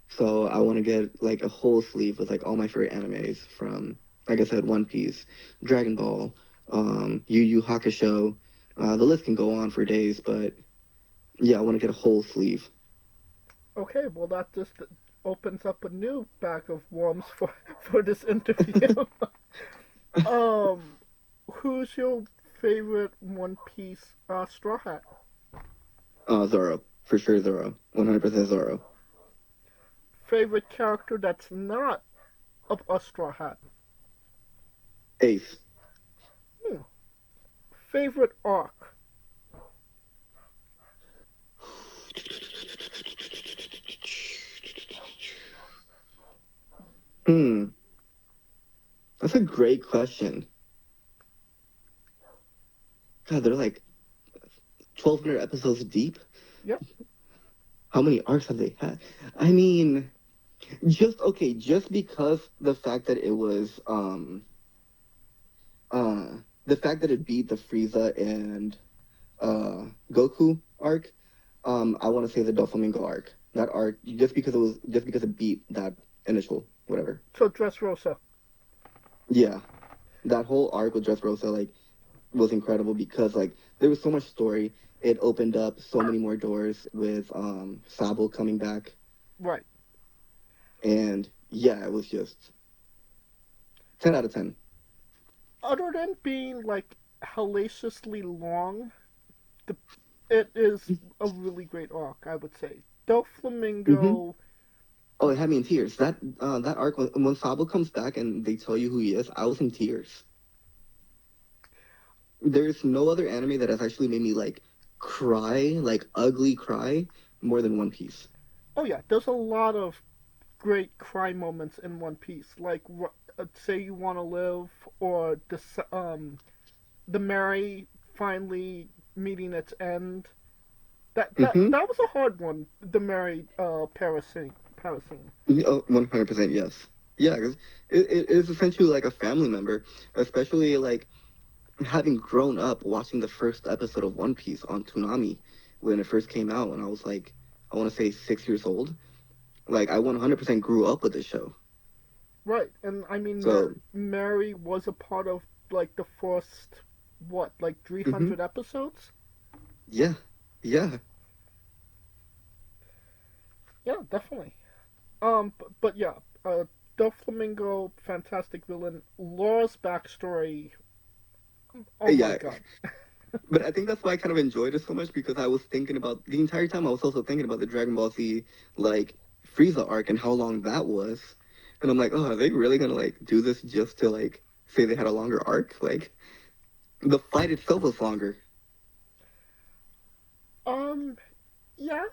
So I want to get like a whole sleeve with like all my favorite animes from, like I said, One Piece, Dragon Ball, Yu Yu Hakusho. The list can go on for days, but yeah, I want to get a whole sleeve. Okay, well that just opens up a new bag of worms for this interview. um, who's your favorite One Piece Straw Hat? Zoro. For sure, Zoro. 100% Zoro. Favorite character that's not a Straw Hat? Ace. Favorite arc? That's a great question. God, they're like 1,200 episodes deep. Yep. How many arcs have they had? I mean, just because the fact that it was the fact that it beat the Frieza and Goku arc, I want to say the Doflamingo arc. That arc, just because it beat that initial whatever. So Dressrosa. Yeah, that whole arc with Dressrosa like was incredible because like there was so much story. It opened up so many more doors with Sabo coming back. Right. And yeah, it was just 10 out of 10. Other than being like hellaciously long, it is a really great arc, I would say. Doflamingo. Oh, it had me in tears. That arc when Sabo comes back and they tell you who he is, I was in tears. There's no other anime that has actually made me like cry, like ugly cry, more than One Piece. Oh yeah, there's a lot of great cry moments in One Piece, like Say You Want to Live, or the Mary finally meeting its end. That was a hard one. The Mary Parasine. Oh, 100% yes. Yeah, 'cause it is essentially like a family member, especially like having grown up watching the first episode of One Piece on Toonami when it first came out, and I was like, I want to say 6 years old. Like I 100% grew up with this show. Right, and I mean, So Mary was a part of like the first, what, like 300 episodes? yeah, yeah. Yeah, definitely. But yeah, Doflamingo, fantastic villain. Laura's backstory. Oh Yeah, my god. but I think that's why I kind of enjoyed it so much because I was thinking about the entire time. I was also thinking about the Dragon Ball Z like Frieza arc and how long that was, and I'm like, oh, are they really gonna like do this just to like say they had a longer arc? Like the fight itself was longer. Yeah,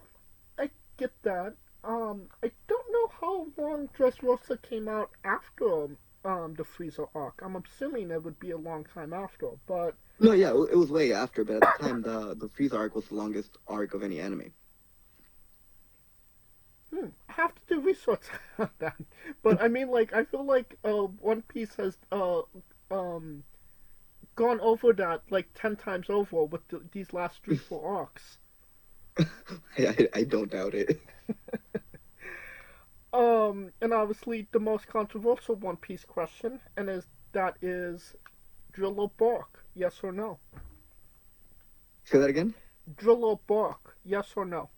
I get that. I don't know how long Dressrosa came out after the Frieza arc. I'm assuming it would be a long time after, but No, yeah, it was way after, but at the time the Frieza arc was the longest arc of any anime. I have to do research on that. But I mean, like, I feel like One Piece has um gone over that like 10 times over with these last 3-4 arcs. I don't doubt it. And obviously the most controversial One Piece question, and that is drill or bark, yes or no? Say that again? Drill or bark, yes or no?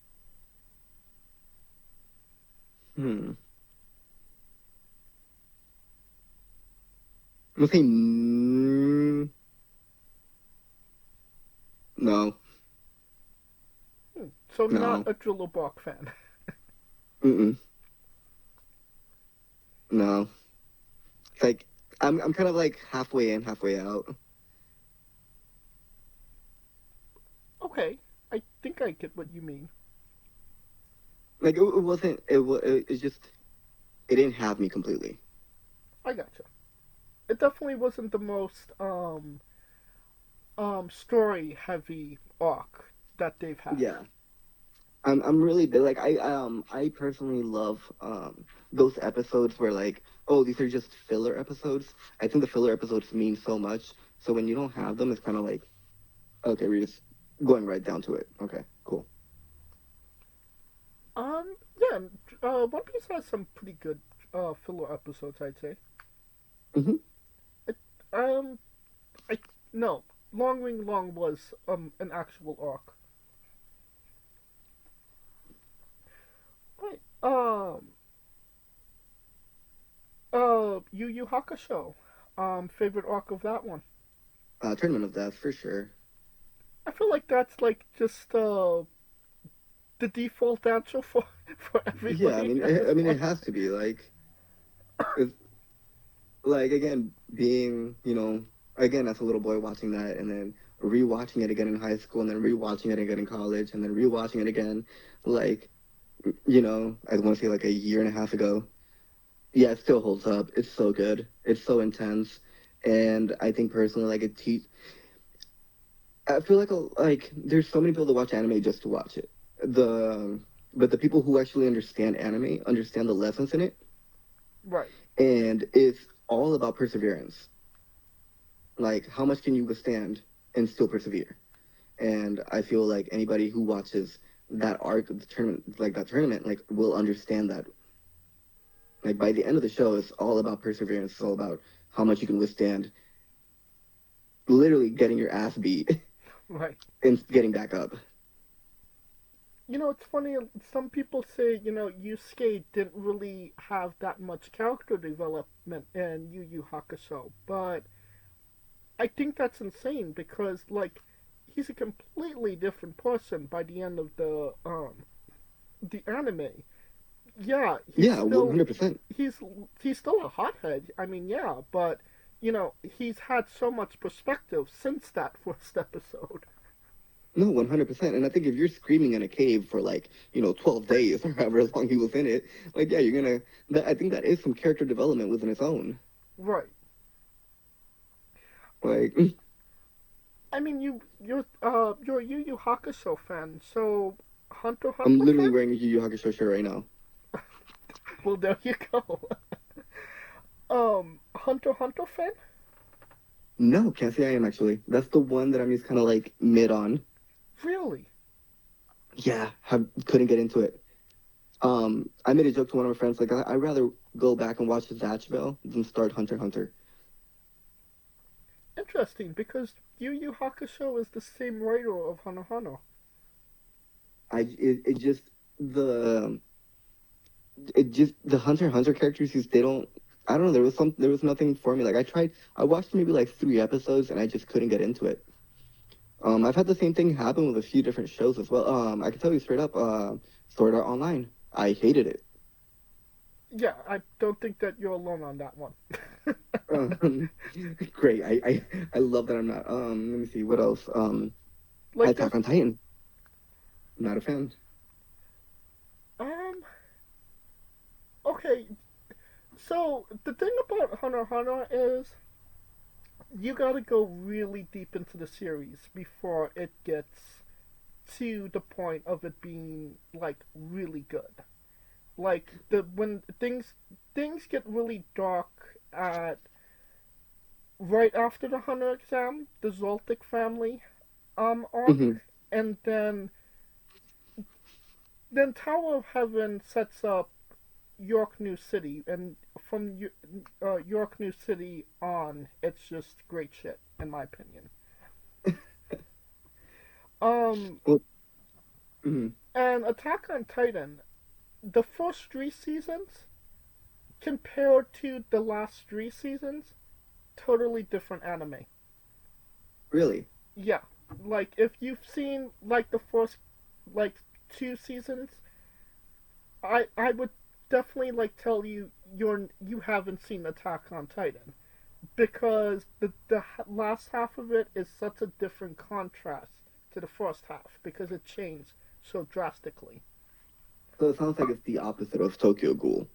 I'm gonna say no. So No. not a drill or bark fan. No. It's like I'm kind of like halfway in, halfway out. Okay, I think I get what you mean. Like it wasn't it's just it didn't have me completely. I gotcha. It definitely wasn't the most story heavy arc that they've had. Yeah. I'm really big. Like I personally love those episodes where like, oh, these are just filler episodes. I think the filler episodes mean so much. So when you don't have them, it's kind of like, okay, we're just going right down to it. Okay, cool. Yeah, One Piece has some pretty good filler episodes, I'd say. Mhm. I No, Long Ring Long was an actual arc. Right. Yu Yu Hakusho. Favorite arc of that one. Tournament of Death for sure. I feel like that's like just the default answer for everybody. Yeah, I mean, it has to be like, it's, like again, being again as a little boy watching that, and then rewatching it again in high school, and then rewatching it again in college, and then rewatching it again, like, I want to say like a year and a half ago. Yeah, it still holds up. It's so good. It's so intense, and I think personally, like I feel like there's so many people that watch anime just to watch it. But the people who actually understand anime understand the lessons in it. Right. And it's all about perseverance. Like, how much can you withstand and still persevere? And I feel like anybody who watches that arc of the tournament, like will understand that. Like, by the end of the show, it's all about perseverance. It's all about how much you can withstand literally getting your ass beat. Right. And getting back up. It's funny, some people say, Yusuke didn't really have that much character development in Yu Yu Hakusho, but I think that's insane because, like, he's a completely different person by the end of the anime. Yeah, yeah, 100%. He's still a hothead. I mean, yeah, but he's had so much perspective since that first episode. No, 100%. And I think if you're screaming in a cave for 12 days or however long he was in it, like, yeah, you're gonna. I think that is some character development within its own. Right. Like. I mean, you're a Yu Yu Hakusho fan, so Hunter x Hunter. I'm literally wearing a Yu Yu Hakusho shirt right now. Well, there you go. Hunter x Hunter fan? No, can't say I am actually. That's the one that I'm just kind of like mid on. Really? Yeah, couldn't get into it. I made a joke to one of my friends, like, I'd rather go back and watch Zatch Bell than start Hunter x Hunter. Interesting, because Yu Yu Hakusho is the same writer of Hunter x Hunter. The Hunter x Hunter characters, they don't, I don't know, there was nothing for me. Like, I watched maybe like 3 episodes and I just couldn't get into it. I've had the same thing happen with a few different shows as well. I can tell you straight up, Sword Art Online. I hated it. Yeah, I don't think that you're alone on that one. Great. I love that I'm not. Let me see, what else? Attack on Titan. Not a fan. Okay. So, the thing about Hunter x Hunter is you gotta go really deep into the series before it gets to the point of it being, like, really good. Like, when things get really dark right after the Hunter exam, the Zoltic family arc, and then Tower of Heaven sets up York New City, and from York New City on, it's just great shit, in my opinion. And Attack on Titan, the first 3 seasons, compared to the last 3 seasons, totally different anime. Really? Yeah. Like, if you've seen, like, the first, like, 2 seasons, I would definitely, like, tell you you haven't seen Attack on Titan. Because the last half of it is such a different contrast to the first half, because it changed so drastically. So it sounds like it's the opposite of Tokyo Ghoul.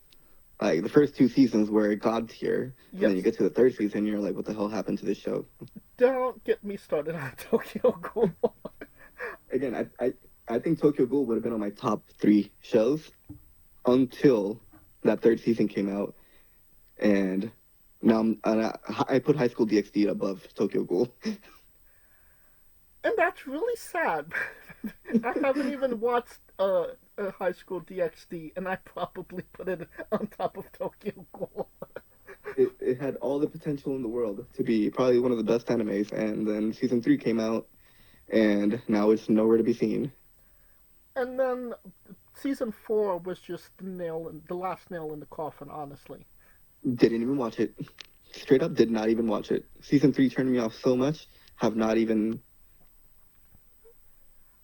Like, the first 2 seasons were God tier, and then you get to the 3rd season, you're like, what the hell happened to this show? Don't get me started on Tokyo Ghoul. Again, I think Tokyo Ghoul would have been on my top 3 shows until that 3rd season came out, and now I put High School DxD above Tokyo Ghoul. And that's really sad. I haven't even watched High School DxD, and I probably put it on top of Tokyo Ghoul. It had all the potential in the world to be probably one of the best animes, and then season 3 came out, and now it's nowhere to be seen. And then season 4 was just the last nail in the coffin, honestly. Didn't even watch it. Straight up, did not even watch it. Season 3 turned me off so much, have not even...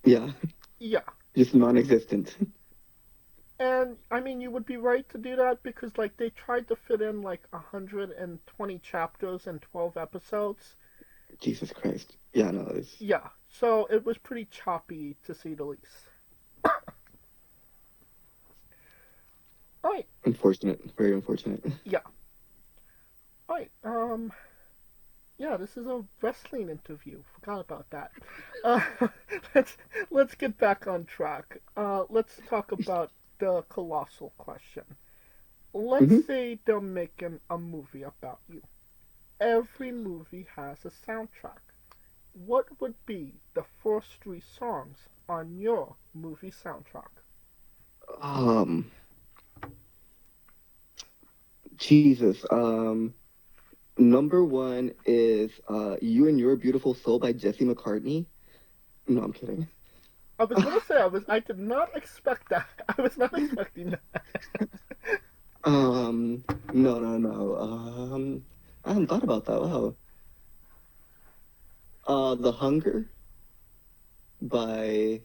Yeah. Yeah. Just non-existent. And, I mean, you would be right to do that because, like, they tried to fit in, like, 120 chapters and 12 episodes. Jesus Christ. Yeah, no, it's... Yeah, so it was pretty choppy, to say the least. Alright. Unfortunate. Very unfortunate. Yeah. Alright, yeah, this is a wrestling interview. Forgot about that. Let's get back on track. Let's talk about the colossal question. Let's say they're making a movie about you. Every movie has a soundtrack. What would be the first 3 songs on your movie soundtrack? Jesus. Number 1 is You and Your Beautiful Soul by Jesse McCartney. No, I'm kidding. I was gonna say I did not expect that. I was not expecting that. No. I hadn't thought about that. Wow. The Hunger by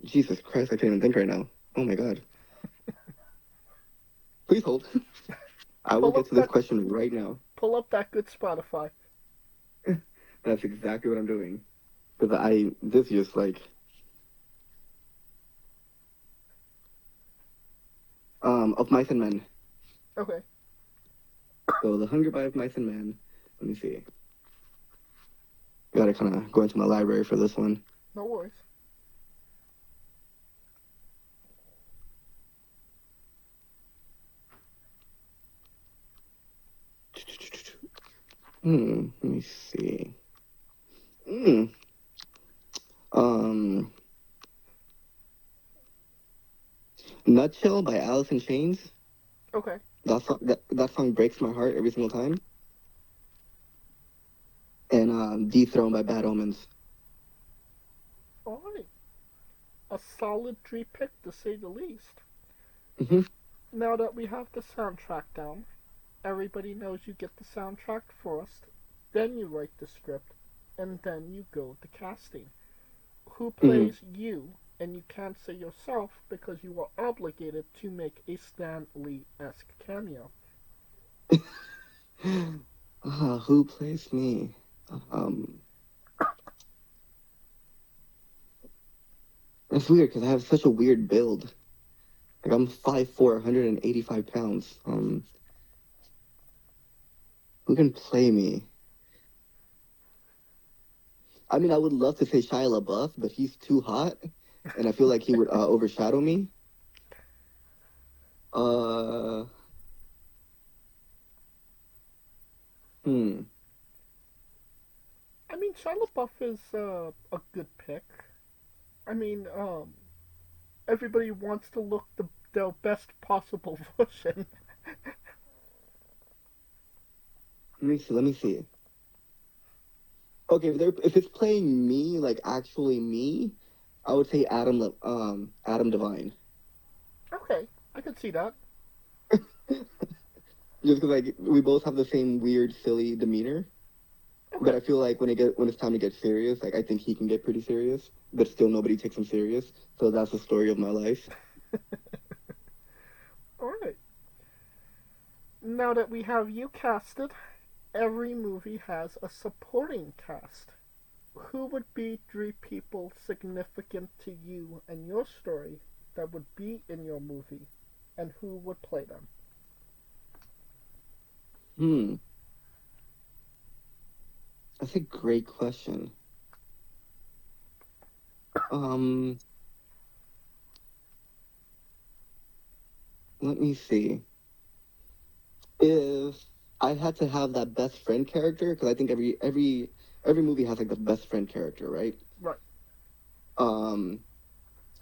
Jesus Christ, I can't even think right now. Oh my God. Please hold. I will get to this question right now. Pull up that good Spotify. That's exactly what I'm doing. Because this just like... Of Mice and Men. Okay. So, The Hunger by Of Mice and Men. Let me see. Gotta kind of go into my library for this one. No worries. Let me see. Nutshell by Alice in Chains. Okay. That song breaks my heart every single time. And Dethroned by Bad Omens. Alright. A solid 3 pick, to say the least. Mm-hmm. Now that we have the soundtrack down, everybody knows you get the soundtrack first, then you write the script, and then you go to casting. Who plays you, and you can't say yourself because you are obligated to make a Stan Lee-esque cameo. Who plays me? It's weird because I have such a weird build. Like, I'm 5'4", 185 pounds. Who can play me? I mean, I would love to say Shia LaBeouf, but he's too hot, and I feel like he would overshadow me. I mean, Shia LaBeouf is a good pick. I mean, everybody wants to look their best possible version. Let me see. Okay, if it's playing me, like actually me, I would say Adam Devine. Okay, I could see that. Just because like we both have the same weird, silly demeanor. Okay. But I feel like when it's time to get serious, like I think he can get pretty serious, but still nobody takes him serious. So that's the story of my life. All right. Now that we have you casted, every movie has a supporting cast. Who would be 3 people significant to you and your story that would be in your movie, and who would play them? That's a great question. Let me see. If I had to have that best friend character, because I think every movie has like the best friend character, right? Right.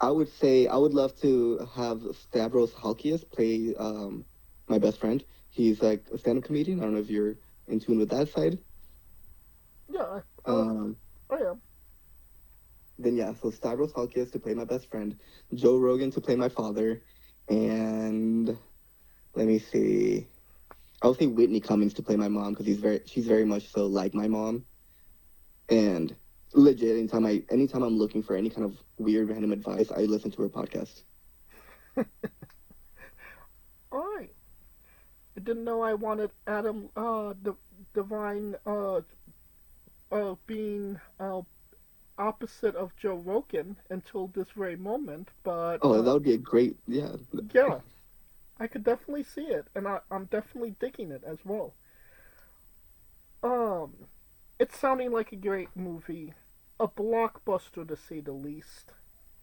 I would say I would love to have Stavros Halkias play my best friend. He's like a stand-up comedian. I don't know if you're in tune with that side. Yeah, Um, I am. then yeah, so Stavros Halkias to play my best friend, Joe Rogan to play my father, and let me see. I would say Whitney Cummings to play my mom because she's very much so like my mom. And legit, anytime I'm looking for any kind of weird random advice, I listen to her podcast. All right. I didn't know I wanted Adam, Divine, being opposite of Joe Rogan until this very moment, but Oh, that would be a great, yeah. yeah, I could definitely see it, and I'm definitely digging it as well. Um, it's sounding like a great movie, a blockbuster to say the least,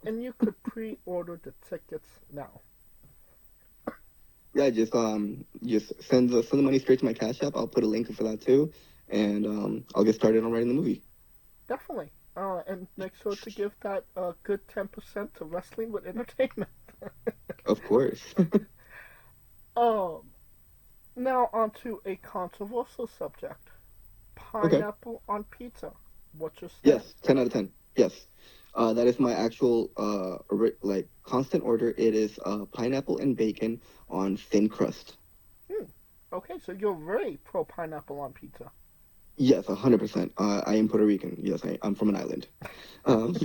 and you could pre-order the tickets now. Yeah, just send the money straight to my Cash App. I'll put a link for that too, and I'll get started on writing the movie. Definitely. And make sure to give that a good 10% to Wrestling with Entertainment. Of course. um, Now onto a controversial subject. Okay. Pineapple on pizza. What's your stand? Yes, 10 out of 10. Yes. That is my actual constant order. It is pineapple and bacon on thin crust. Okay, so you're very pro pineapple on pizza. Yes, 100%. I am Puerto Rican. Yes, I'm from an island. Um,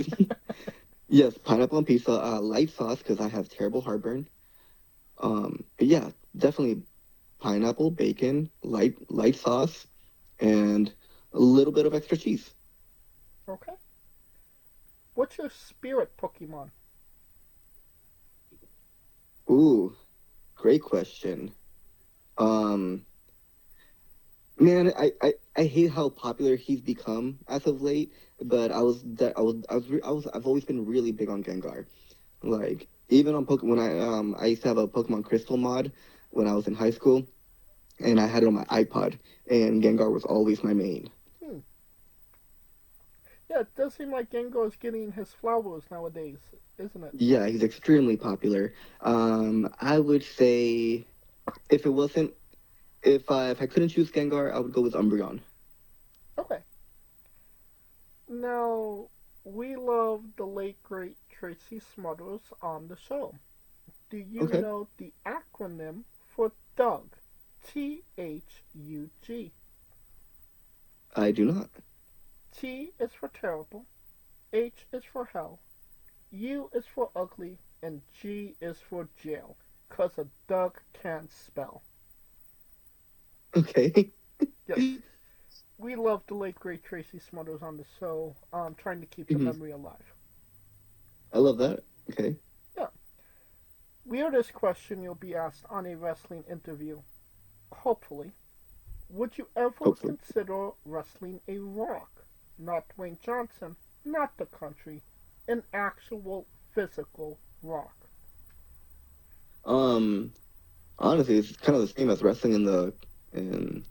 yes, pineapple on pizza, light sauce because I have terrible heartburn. But yeah, definitely pineapple, bacon, light sauce, and a little bit of extra cheese. Okay. What's your spirit Pokemon? Ooh, great question. Um, Man, I hate how popular he's become as of late, but I've always been really big on Gengar. Like even on Pokemon, when I used to have a Pokemon Crystal mod when I was in high school, and I had it on my iPod, and Gengar was always my main. Yeah, it does seem like Gengar is getting his flowers nowadays, isn't it? Yeah, he's extremely popular. I would say if it wasn't if I couldn't choose Gengar, I would go with Umbreon. Okay. Now, we love the late great Tracy Smothers on the show. Do you Okay. know the acronym for Doug? THUG. I do not. T is for terrible, H is for hell, U is for ugly, and G is for jail. 'Cause a Doug can't spell. Okay. Yes. We love the late great Tracy Smothers on the show, trying to keep the memory alive. I love that. Okay. Yeah. Weirdest question you'll be asked on a wrestling interview. Hopefully. Would you ever consider wrestling a Rock? Not Dwayne Johnson, not the country, an actual physical Rock. Honestly, it's kind of the same as wrestling in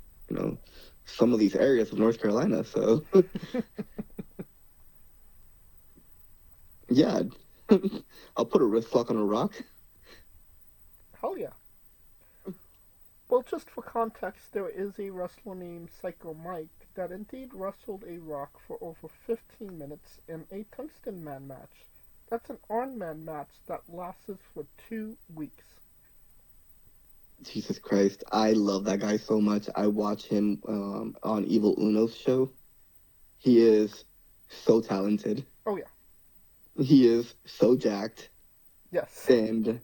some of these areas of North Carolina. So yeah, I'll put a wrist lock on a Rock. Hell yeah. Well, just for context, there is a wrestler named Psycho Mike that indeed wrestled a Rock for over 15 minutes in a Tungsten Man match. That's an Iron Man match that lasted for 2 weeks. Jesus Christ, I love that guy so much. I watch him on Evil Uno's show. He is so talented. Oh yeah. He is so jacked. Yes. And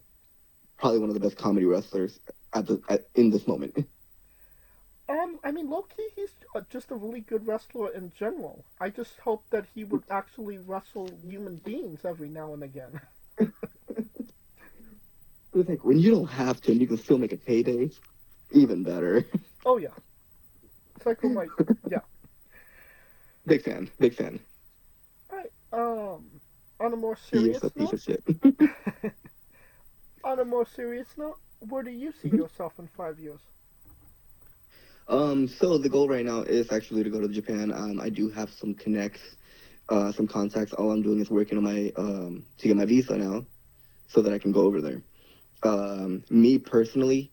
probably one of the best comedy wrestlers in this moment. I mean, low-key, he's just a really good wrestler in general. I just hope that he would actually wrestle human beings every now and again. It's like, when you don't have to and you can still make a payday, even better. Oh, yeah. Psycho Mike, yeah. Big fan, big fan. Alright, on a more He serious is a piece note, of shit. on a more serious note, where do you see yourself in 5 years? So the goal right now is actually to go to Japan. I do have some connects some contacts. All I'm doing is working on my to get my visa now, so that I can go over there. Me personally,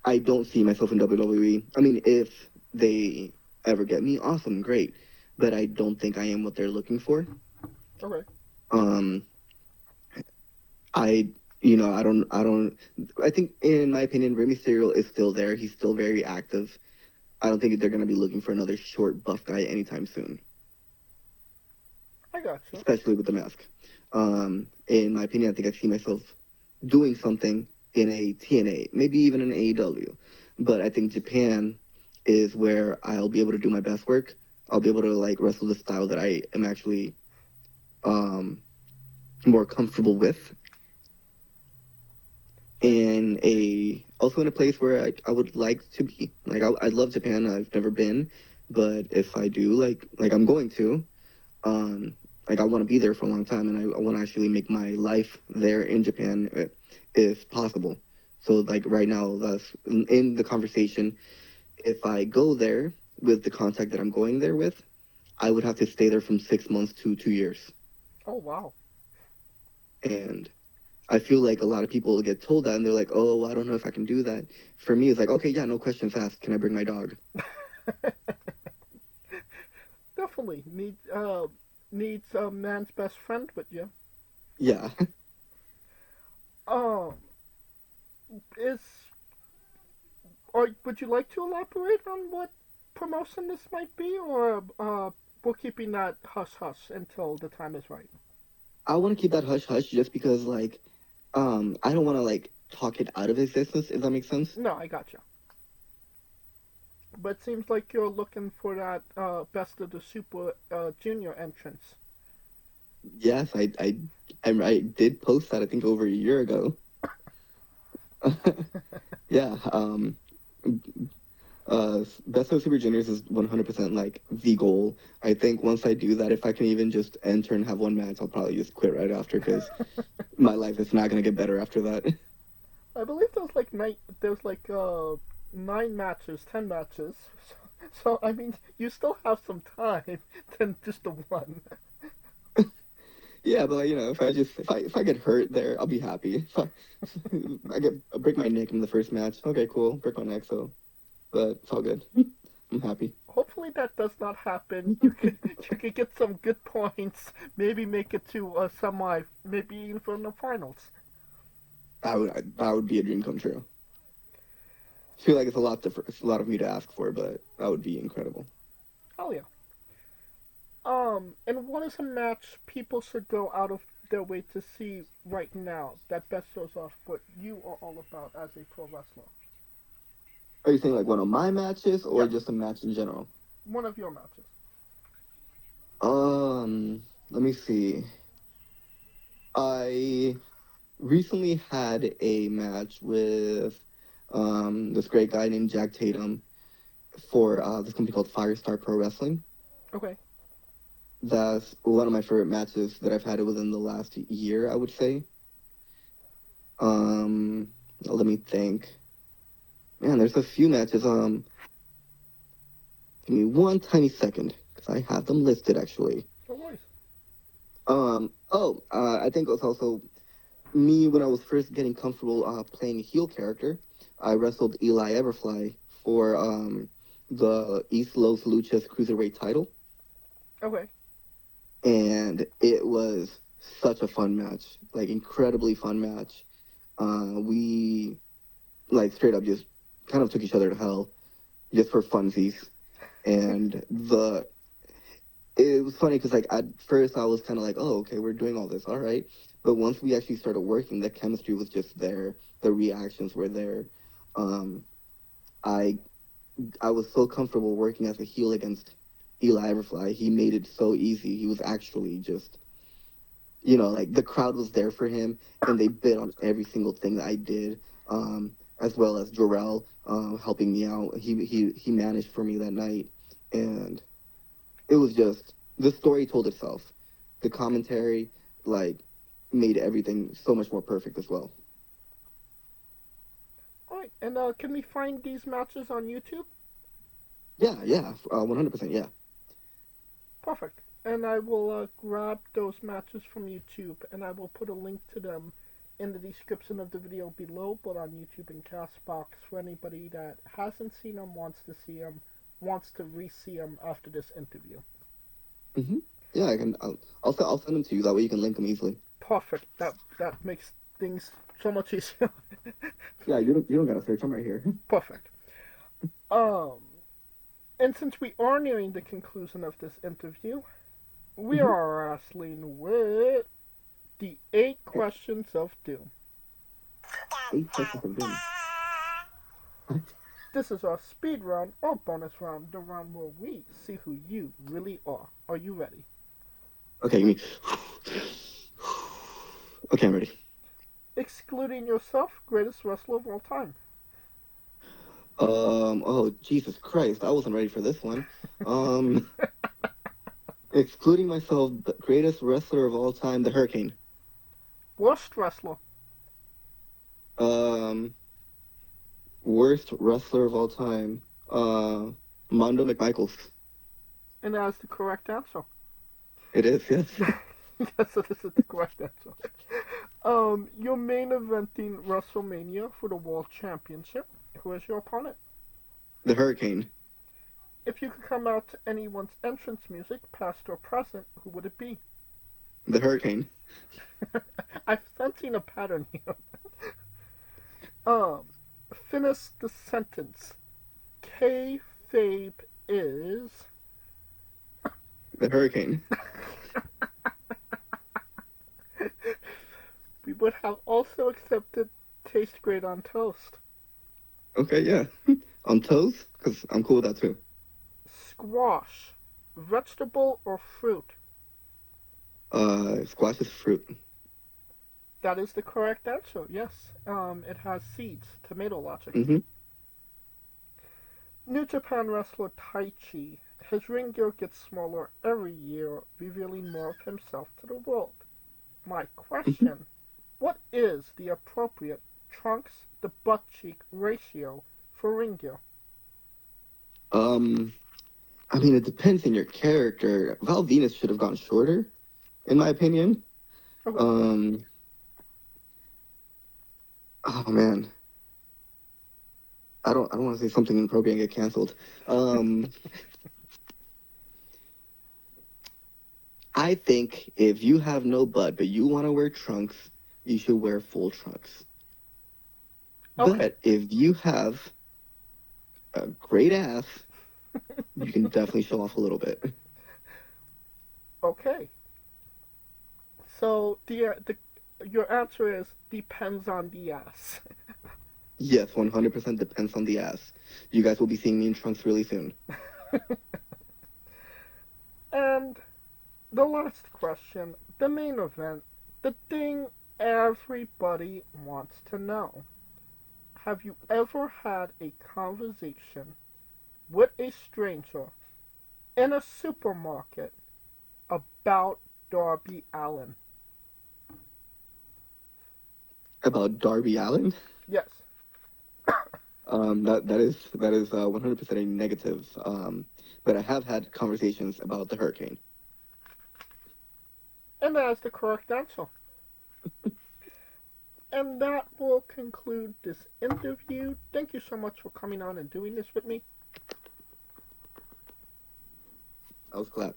I don't see myself in WWE. I mean, if they ever get me, awesome, great. But I don't think I am what they're looking for. Okay. I I think, in my opinion, Rey Mysterio is still there. He's still very active. I don't think they're going to be looking for another short, buff guy anytime soon. I got you. Especially with the mask. In my opinion, I think I see myself doing something in a TNA, maybe even an AEW. But I think Japan is where I'll be able to do my best work. I'll be able to like wrestle the style that I am actually more comfortable with. Also in a place where I would like to be. Like I love Japan. I've never been, but if I do, like I'm going to, like I want to be there for a long time, and I want to actually make my life there in Japan, if possible. So like right now, that's in the conversation. If I go there with the contact that I'm going there with, I would have to stay there from 6 months to 2 years. Oh wow. And I feel like a lot of people get told that, and they're like, "Oh, I don't know if I can do that." For me, it's like, okay, yeah, no questions asked. Can I bring my dog? Definitely needs a man's best friend with you. Yeah. Would you like to elaborate on what promotion this might be, or we're keeping that hush hush until the time is right? I want to keep that hush hush just because, like, I don't want to like talk it out of existence, if that makes sense. No, I gotcha. But it seems like you're looking for that Best of the Super Junior entrance. Yes, I did post that, I think, over a year ago. Yeah. Best of Super Juniors is 100% like the goal. I think once I do that, if I can even just enter and have one match, I'll probably just quit right after, because my life is not gonna get better after that. I believe there's like 9 matches, 10 matches. So I mean, you still have some time than just the one. Yeah, but if I get hurt there, I'll be happy. If I break my neck in the first match, okay, cool, break my neck, so, but it's all good. I'm happy. Hopefully that does not happen. You could get some good points. Maybe make it to a semi, maybe even from the finals. That would be a dream come true. I feel like it's a lot of me to ask for, but that would be incredible. Oh yeah. And what is a match people should go out of their way to see right now that best shows off what you are all about as a pro wrestler? Are you saying like one of my matches, or Yeah. just a match in general? One of your matches. Let me see. I recently had a match with this great guy named Jak Tatum for this company called Firestar Pro Wrestling. Okay. That's one of my favorite matches that I've had within the last year, I would say. Let me think. Man, there's a few matches. Give me one tiny second, because I have them listed, actually. No worries. I think it was also me when I was first getting comfortable playing a heel character. I wrestled Eli Everfly for the East Los Luchas Cruiserweight title. Okay. And it was such a fun match, like incredibly fun match. We like straight up just kind of took each other to hell just for funsies. And it was funny because like at first I was kind of like, oh, okay, we're doing all this, all right. But once we actually started working, the chemistry was just there. The reactions were there. I was so comfortable working as a heel against Eli Everfly. He made it so easy. He was actually just, like the crowd was there for him, and they bid on every single thing that I did, as well as Jarrell helping me out. He managed for me that night, and it was just, the story told itself. The commentary, like, made everything so much more perfect as well. Alright, and can we find these matches on YouTube? Yeah, 100%, yeah. Perfect. And I will grab those matches from YouTube, and I will put a link to them in the description of the video below, but on YouTube and Castbox for anybody that hasn't seen them, wants to see them, wants to re-see them after this interview. Yeah, I can. I'll send them to you. That way you can link them easily. Perfect. That makes things so much easier. Yeah, you don't gotta search. I'm right here. Perfect. And since we are nearing the conclusion of this interview, we are wrestling with the 8 questions of doom. 8 questions of doom. This is our speed round or bonus round, the round where we see who you really are. Are you ready? Okay, you mean. Okay, I'm ready. Excluding yourself, greatest wrestler of all time. Oh, Jesus Christ, I wasn't ready for this one. Excluding myself, the greatest wrestler of all time, the Hurricane. Worst wrestler. Worst wrestler of all time, Mondo McMichaels. And that's the correct answer. It is, yes. Yes, so this is the correct answer. You're main eventing WrestleMania for the World Championship. Who is your opponent? The Hurricane. If you could come out to anyone's entrance music, past or present, who would it be? The Hurricane. I'm sensing a pattern here. Finish the sentence. Kayfabe is... The Hurricane. We would have also accepted taste great on toast. Okay, yeah. On toes? Because I'm cool with that too. Squash. Vegetable or fruit? Squash is fruit. That is the correct answer, yes. It has seeds. Tomato logic. New Japan wrestler Taichi. His ring gear gets smaller every year, revealing more of himself to the world. My question, what is the appropriate trunks to butt cheek ratio for ring gear? I mean, it depends on your character. Val Venus should have gone shorter, in my opinion. Okay. Oh man. I don't want to say something inappropriate and get canceled. I think if you have no butt but you want to wear trunks, you should wear full trunks. Okay. But if you have a great ass, you can definitely show off a little bit. Okay. So your answer is depends on the ass. Yes, 100% depends on the ass. You guys will be seeing me in trunks really soon. And the last question, the main event, the thing everybody wants to know. Have you ever had a conversation with a stranger in a supermarket about Darby Allin? About Darby Allin? Yes. That is 100% a negative. But I have had conversations about the Hurricane. And that is the correct answer. And that will conclude this interview. Thank you so much for coming on and doing this with me. I was glad.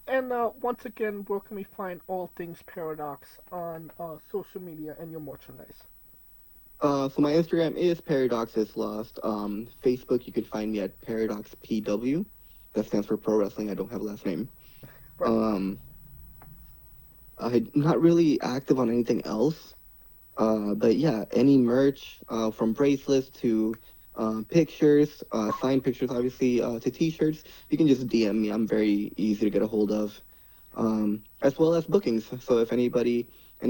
And once again, where can we find all things Paradox on social media and your merchandise? So my Instagram is Paradox is Lost. Facebook, you can find me at ParadoxPW. That stands for Pro Wrestling. I don't have a last name. Right. I'm not really active on anything else. But yeah, any merch, from bracelets to pictures, signed pictures, obviously, to t-shirts, you can just DM me. I'm very easy to get a hold of. As well as bookings. So if any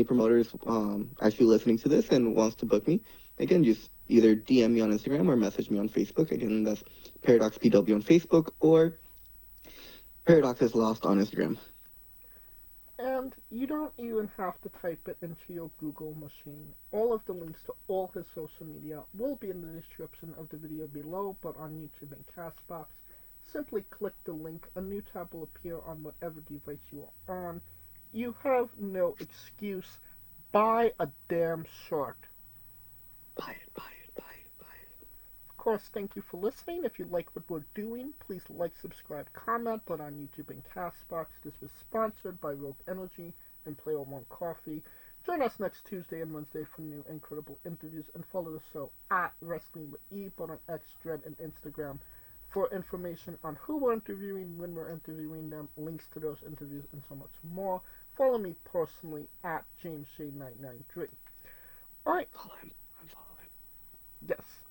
promoters actually listening to this and wants to book me, again, just either DM me on Instagram or message me on Facebook. Again, that's ParadoxPW on Facebook or Paradox is Lost on Instagram. And you don't even have to type it into your Google machine. All of the links to all his social media will be in the description of the video below, but on YouTube and Castbox. simply click the link. A new tab will appear on whatever device you are on. You have no excuse. Buy a damn shirt. Buy it, buy it, buy it, buy it. Of course, thank you for listening. If you like what we're doing, please like, subscribe, comment, but on YouTube and Castbox. This was sponsored by Rogue Energy and Player One Coffee. Join us next Tuesday and Wednesday for new incredible interviews, and follow the show at Wrestling with E, but on X, Dread, and Instagram for information on who we're interviewing, when we're interviewing them, links to those interviews, and so much more. Follow me personally at JamesShay993. Alright. Follow him. Unfollow him. Yes.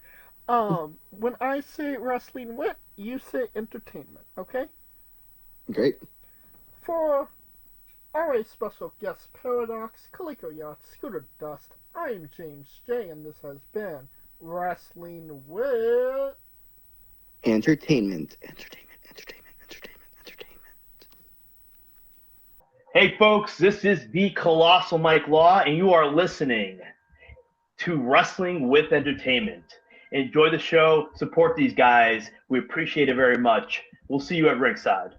When I say wrestling wit, you say entertainment, okay? Great. For our special guest Paradox, Calico Yacht, Scooter Dust, I'm James J, and this has been Wrestling Wit. Entertainment. Hey folks, this is the Colossal Mike Law, and you are listening to Wrestling with Entertainment. Enjoy the show, support these guys. We appreciate it very much. We'll see you at ringside.